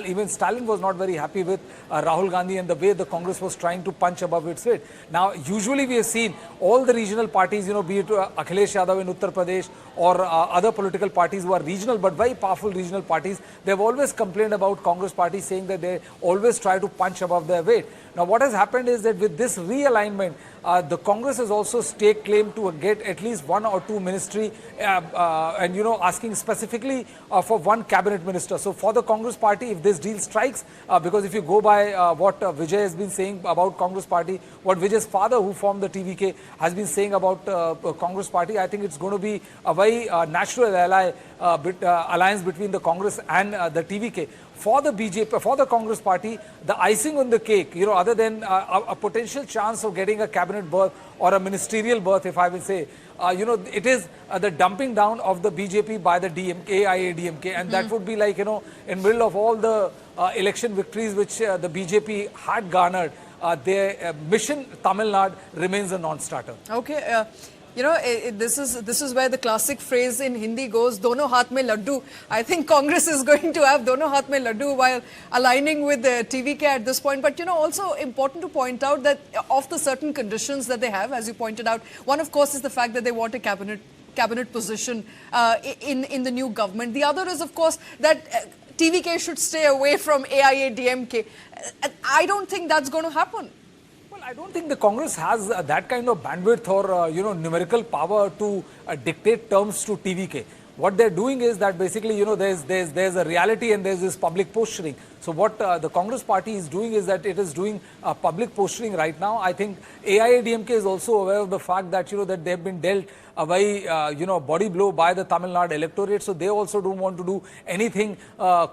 even Stalin was not very happy with Rahul Gandhi and the way the Congress was trying to punch above its weight. Now, usually we have seen all the regional parties, be it Akhilesh Yadav in Uttar Pradesh or other political parties who are regional but very powerful regional parties, they've always complained about Congress party, saying that they always try to punch above their weight. Now, what has happened is that with this realignment, the Congress has also staked claim to get at least 1 or 2 ministry, and asking specifically for 1 cabinet minister. So for the Congress party, if this deal strikes, because if you go by what Vijay has been saying about Congress party, what Vijay's father, who formed the TVK, has been saying about Congress party, I think it's going to be a very natural alliance between the Congress and the TVK. For the BJP, for the Congress party, the icing on the cake, other than a potential chance of getting a cabinet berth or a ministerial berth, if I will say, it is the dumping down of the BJP by the AIADMK, and that would be like, in middle of all the election victories which the BJP had garnered, their mission Tamil Nadu remains a non-starter. Okay. This is where the classic phrase in Hindi goes, "Dono haath mein laddu." I think Congress is going to have "Dono haath mein laddu" while aligning with the TVK at this point. But also important to point out that of the certain conditions that they have, as you pointed out, one of course is the fact that they want a cabinet position in the new government. The other is, of course, that TVK should stay away from AIADMK. I don't think that's going to happen. I don't think the Congress has that kind of bandwidth or numerical power to dictate terms to TVK. What they're doing is that basically there's a reality and there's this public posturing. So what the Congress party is doing is that it is doing public posturing right now. I think AIADMK is also aware of the fact that that they've been dealt a very body blow by the Tamil Nadu electorate, so they also don't want to do anything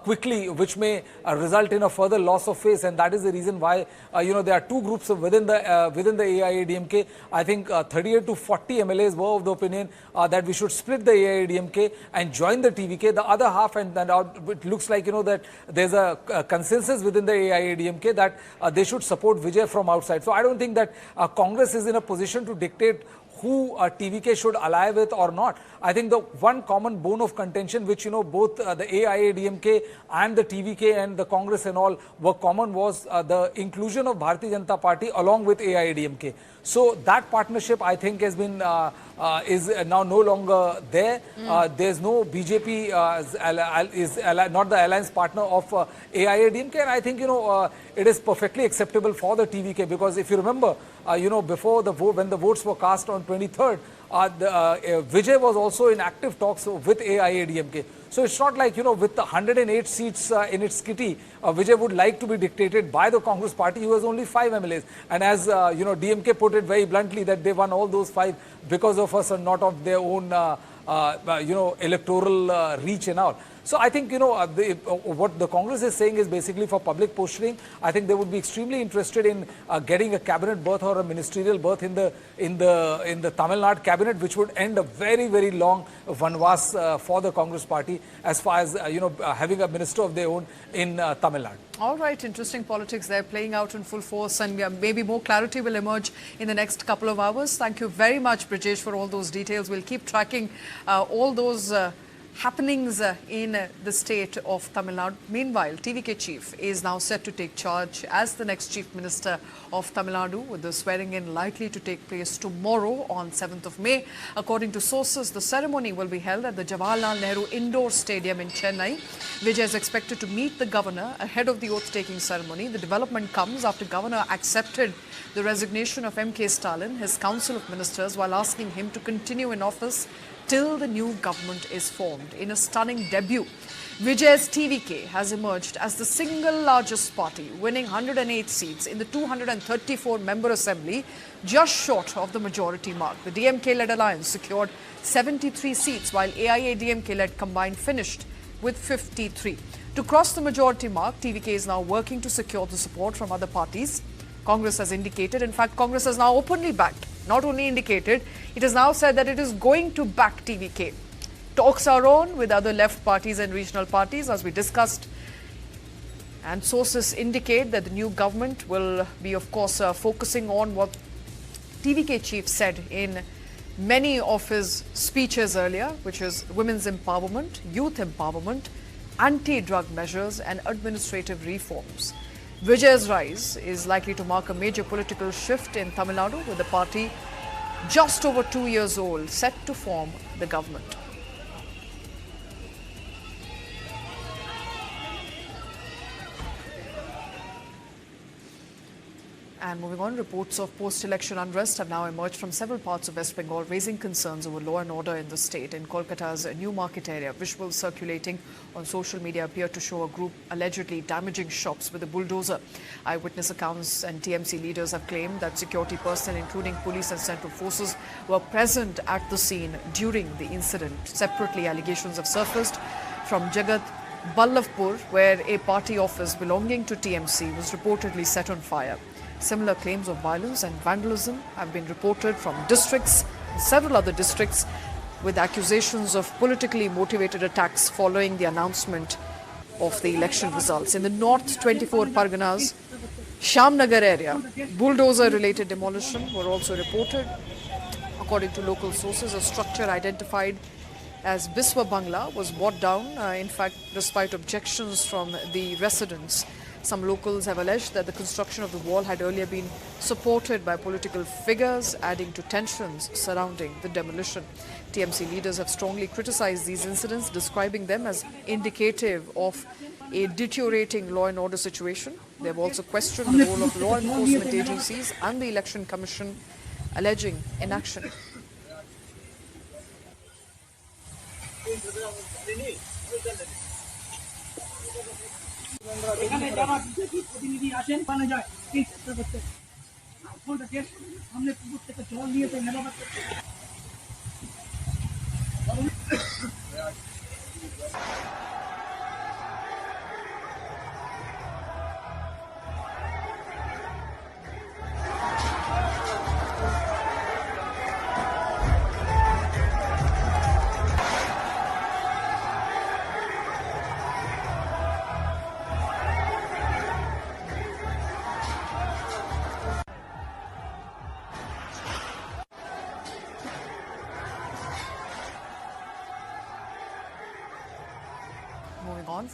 quickly which may result in a further loss of face, and that is the reason why there are 2 groups within the AIADMK. I think 38 to 40 MLAs were of the opinion that we should split the AIADMK and join the TVK. The other half, and it looks like that there's a consensus within the AIADMK that they should support Vijay from outside. So I don't think that Congress is in a position to dictate who TVK should ally with or not. I think the one common bone of contention which both the AIADMK and the TVK and the Congress and all were common was the inclusion of Bharatiya Janata Party along with AIADMK. So that partnership, I think, has been is now no longer there. There's no BJP is not the alliance partner of AIADMK, and I think it is perfectly acceptable for the TVK, because if you remember before the vote, when the votes were cast on 23rd, Vijay was also in active talks with AIADMK. So it's not like, with the 108 seats in its kitty, Vijay would like to be dictated by the Congress party, who has only 5 MLAs. And as, DMK put it very bluntly, that they won all those 5 because of us and not of their own, electoral reach and all. So I think, what the Congress is saying is basically for public posturing. I think they would be extremely interested in getting a cabinet berth or a ministerial berth in the Tamil Nadu cabinet, which would end a very, very long vanvas for the Congress party as far as, having a minister of their own in Tamil Nadu. All right, interesting politics there playing out in full force, and maybe more clarity will emerge in the next couple of hours. Thank you very much, Brijesh, for all those details. We'll keep tracking all those happenings in the state of Tamil Nadu. Meanwhile, TVK chief is now set to take charge as the next chief minister of Tamil Nadu, with the swearing in likely to take place tomorrow on 7th of May. According to sources, the ceremony will be held at the Jawaharlal Nehru Indoor Stadium in Chennai. Vijay is expected to meet the governor ahead of the oath-taking ceremony. The development comes after governor accepted the resignation of MK Stalin, his council of ministers, while asking him to continue in office till the new government is formed. In a stunning debut, Vijay's TVK has emerged as the single largest party, winning 108 seats in the 234-member assembly, just short of the majority mark. The DMK-led alliance secured 73 seats, while AIADMK-led combined finished with 53. To cross the majority mark, TVK is now working to secure the support from other parties. Congress has indicated, in fact, Congress has now openly backed, not only indicated, it has now said that it is going to back TVK. Talks are on with other left parties and regional parties, as we discussed. And sources indicate that the new government will be, of course, focusing on what TVK chief said in many of his speeches earlier, which is women's empowerment, youth empowerment, anti-drug measures and administrative reforms. Vijay's rise is likely to mark a major political shift in Tamil Nadu, with the party just over 2 years old set to form the government. And moving on, reports of post-election unrest have now emerged from several parts of West Bengal, raising concerns over law and order in the state. In Kolkata's New Market area, visuals circulating on social media appear to show a group allegedly damaging shops with a bulldozer. Eyewitness accounts and TMC leaders have claimed that security personnel, including police and central forces, were present at the scene during the incident. Separately, allegations have surfaced from Jagat Ballavpur, where a party office belonging to TMC was reportedly set on fire. Similar claims of violence and vandalism have been reported from districts, several other districts, with accusations of politically motivated attacks following the announcement of the election results. In the North 24 Parganas, Shamnagar area, bulldozer-related demolition were also reported. According to local sources, a structure identified as Biswa Bangla was brought down, in fact, despite objections from the residents. Some locals have alleged that the construction of the wall had earlier been supported by political figures, adding to tensions surrounding the demolition. TMC leaders have strongly criticized these incidents, describing them as indicative of a deteriorating law and order situation. They have also questioned the role of law enforcement agencies and the Election Commission, alleging inaction. এখানে যারা BJP প্রতিনিধি আসেন পানা যায় এই চেষ্টা করতে ফলটা টেক সামনে পুকুর থেকে জল নিয়ে তো মেলাবার করতে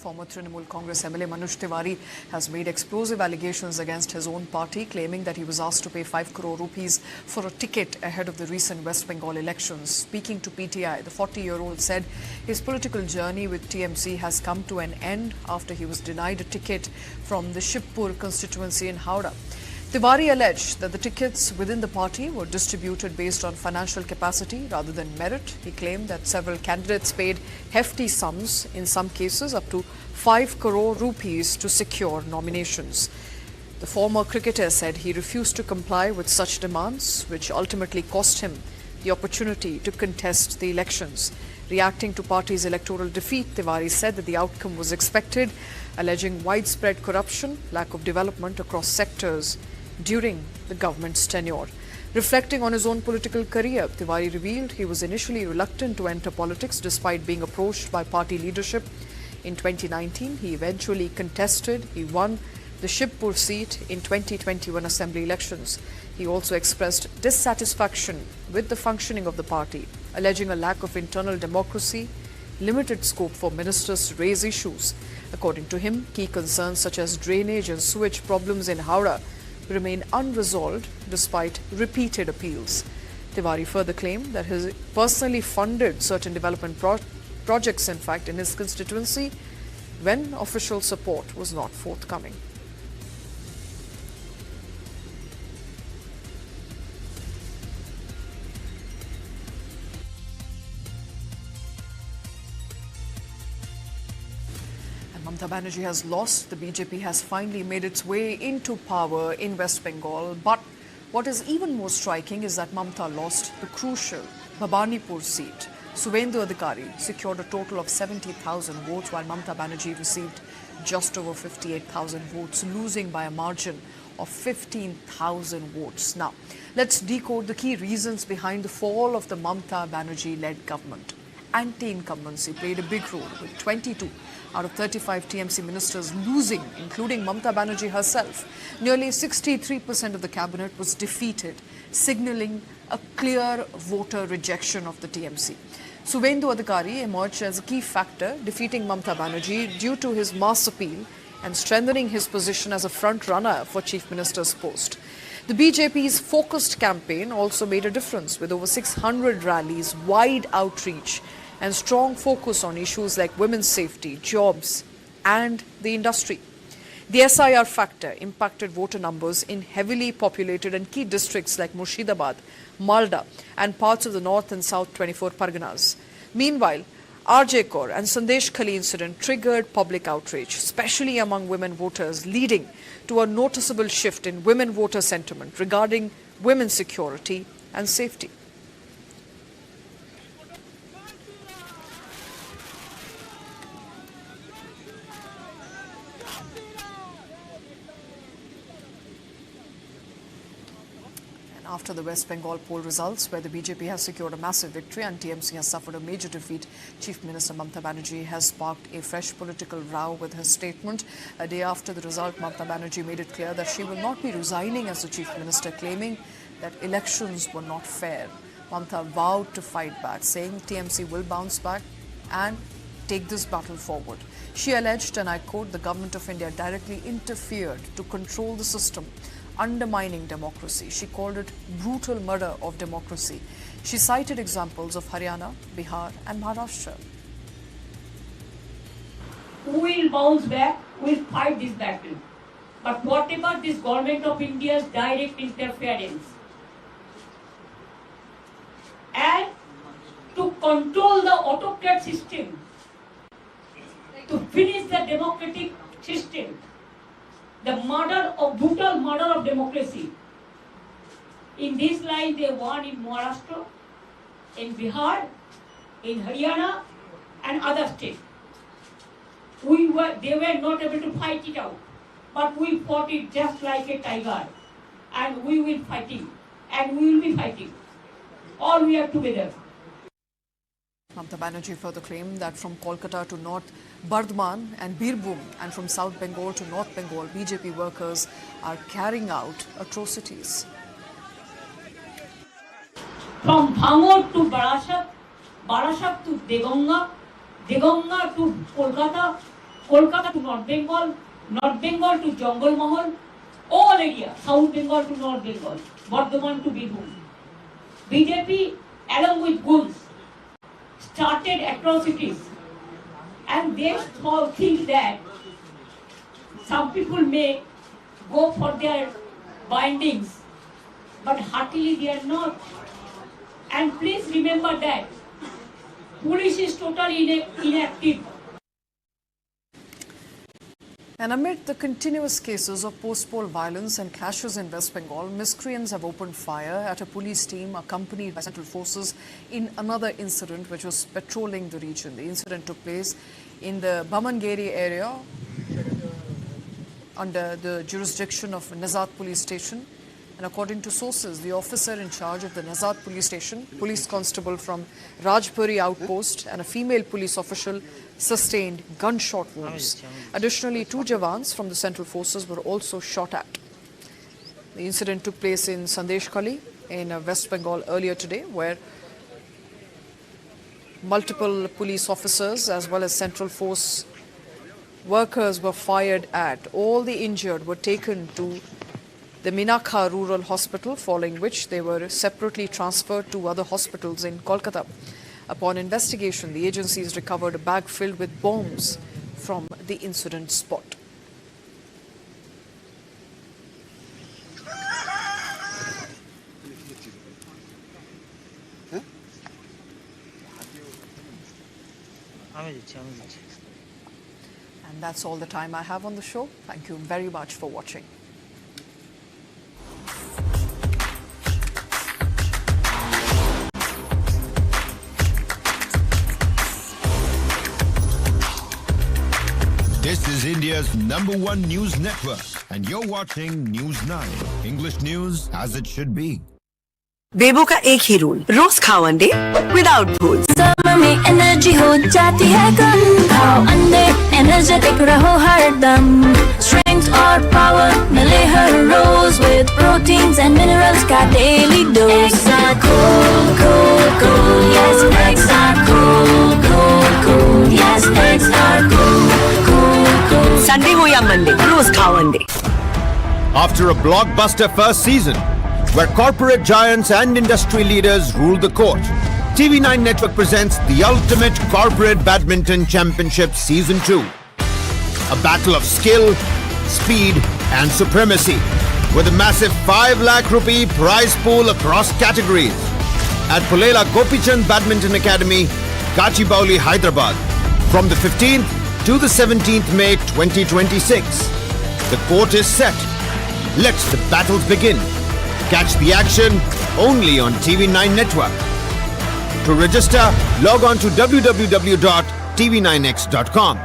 Former Trinamool Congress MLA Manoj Tiwari has made explosive allegations against his own party, claiming that he was asked to pay 5 crore rupees for a ticket ahead of the recent West Bengal elections. Speaking to PTI, the 40-year-old said his political journey with TMC has come to an end after he was denied a ticket from the Shibpur constituency in Howrah. Tiwari alleged that the tickets within the party were distributed based on financial capacity rather than merit. He claimed that several candidates paid hefty sums, in some cases up to 5 crore rupees, to secure nominations. The former cricketer said he refused to comply with such demands, which ultimately cost him the opportunity to contest the elections. Reacting to party's electoral defeat, Tiwari said that the outcome was expected, alleging widespread corruption, lack of development across sectors during the government's tenure. Reflecting on his own political career, Tiwari revealed he was initially reluctant to enter politics despite being approached by party leadership. In 2019, he eventually contested. He won the Shibpur seat in 2021 assembly elections. He also expressed dissatisfaction with the functioning of the party, alleging a lack of internal democracy, limited scope for ministers to raise issues. According to him, key concerns such as drainage and sewage problems in Howrah remain unresolved despite repeated appeals. Tiwari further claimed that he personally funded certain development projects, in fact, in his constituency when official support was not forthcoming. Mamata Banerjee has lost. The BJP has finally made its way into power in West Bengal. But what is even more striking is that Mamata lost the crucial Bhabanipur seat. Suvendu Adhikari secured a total of 70,000 votes, while Mamata Banerjee received just over 58,000 votes, losing by a margin of 15,000 votes. Now, let's decode the key reasons behind the fall of the Mamata Banerjee-led government. Anti-incumbency played a big role, with 22 out of 35 TMC ministers losing, including Mamata Banerjee herself. Nearly 63% of the cabinet was defeated, signalling a clear voter rejection of the TMC. Suvendu Adhikari emerged as a key factor, defeating Mamata Banerjee due to his mass appeal and strengthening his position as a front-runner for Chief Minister's post. The BJP's focused campaign also made a difference, with over 600 rallies, wide outreach and strong focus on issues like women's safety, jobs and the industry. The SIR factor impacted voter numbers in heavily populated and key districts like Murshidabad, Malda and parts of the North and South 24 Parganas. Meanwhile, RJ Kaur and Sandesh Khali incident triggered public outrage, especially among women voters, leading to a noticeable shift in women voter sentiment regarding women's security and safety. After the West Bengal poll results, where the BJP has secured a massive victory and TMC has suffered a major defeat, Chief Minister Mamata Banerjee has sparked a fresh political row with her statement. A day after the result, Mamata Banerjee made it clear that she will not be resigning as the Chief Minister, claiming that elections were not fair. Mamata vowed to fight back, saying TMC will bounce back and take this battle forward. She alleged, and I quote, the government of India directly interfered to control the system, undermining democracy. She called it brutal murder of democracy. She cited examples of Haryana, Bihar and Maharashtra. We will bounce back, we will fight this battle. But whatever this government of India's direct interference and to control the autocrat system, to finish the democratic system, the brutal murder of democracy. In this line, they won in Maharashtra, in Bihar, in Haryana, and other states. They were not able to fight it out, but we fought it just like a tiger, and we will fighting, and we will be fighting. All we are together. Mamata Banerjee further claimed that from Kolkata to North Bardhaman and Birbhum and from South Bengal to North Bengal, BJP workers are carrying out atrocities. From Bhangor to Barashak, Barashak to Degonga, Degonga to Kolkata, Kolkata to North Bengal, North Bengal to Jungle Mahal, all areas, South Bengal to North Bengal, Bardhaman to Birbhum. BJP, along with goons, started atrocities, and they think that some people may go for their bindings, but heartily they are not. And please remember that police is totally inactive. And amid the continuous cases of post-poll violence and clashes in West Bengal, miscreants have opened fire at a police team accompanied by central forces in another incident which was patrolling the region. The incident took place in the Bamangeri area under the jurisdiction of Nazat police station. And according to sources, the officer in charge of the Nazat police station, police constable from Rajpuri outpost and a female police official sustained gunshot wounds. Additionally, 2 jawans from the central forces were also shot at. The incident took place in Sandeshkhali in West Bengal earlier today, where multiple police officers as well as central force workers were fired at. All the injured were taken to the Minakha Rural Hospital, following which they were separately transferred to other hospitals in Kolkata. Upon investigation, the agencies recovered a bag filled with bombs from the incident spot. And that's all the time I have on the show. Thank you very much for watching. This is India's #1 news network, and you're watching News9, English news as it should be. बेबो का एक ही rule, रोज खाओ अंडे without भूल। Summer में energy हो जाती है कम, खाओ अंडे एनर्जेटिक रहो हरदम। स्ट्रेंथ और पावर मिले हर रोज विद प्रोटीन्स एंड मिनरल्स का daily dose. Eggs are cool, cool, cool, yes, eggs are cool, cool, cool, yes, eggs are cool, cool, cool. Sunday हो या मंडे, रोज खाओ अंडे। After a blockbuster first season, where corporate giants and industry leaders rule the court, TV9 Network presents the ultimate corporate badminton championship season 2. A battle of skill, speed and supremacy with a massive 5 lakh rupee prize pool across categories at Pulela Gopichand Badminton Academy, Gachibowli, Hyderabad from the 15th to the 17th May 2026. The court is set. Let the battles begin. Catch the action only on TV9 Network. To register, log on to www.tv9x.com.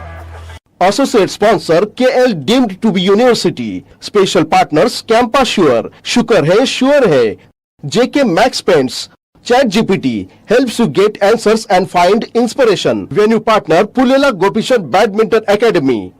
Associate sponsor KL deemed to be university. Special partners Campa Sure, Shukar hai, JK Max Paints. ChatGPT helps you get answers and find inspiration. Venue partner Pulela Gopichand Badminton Academy.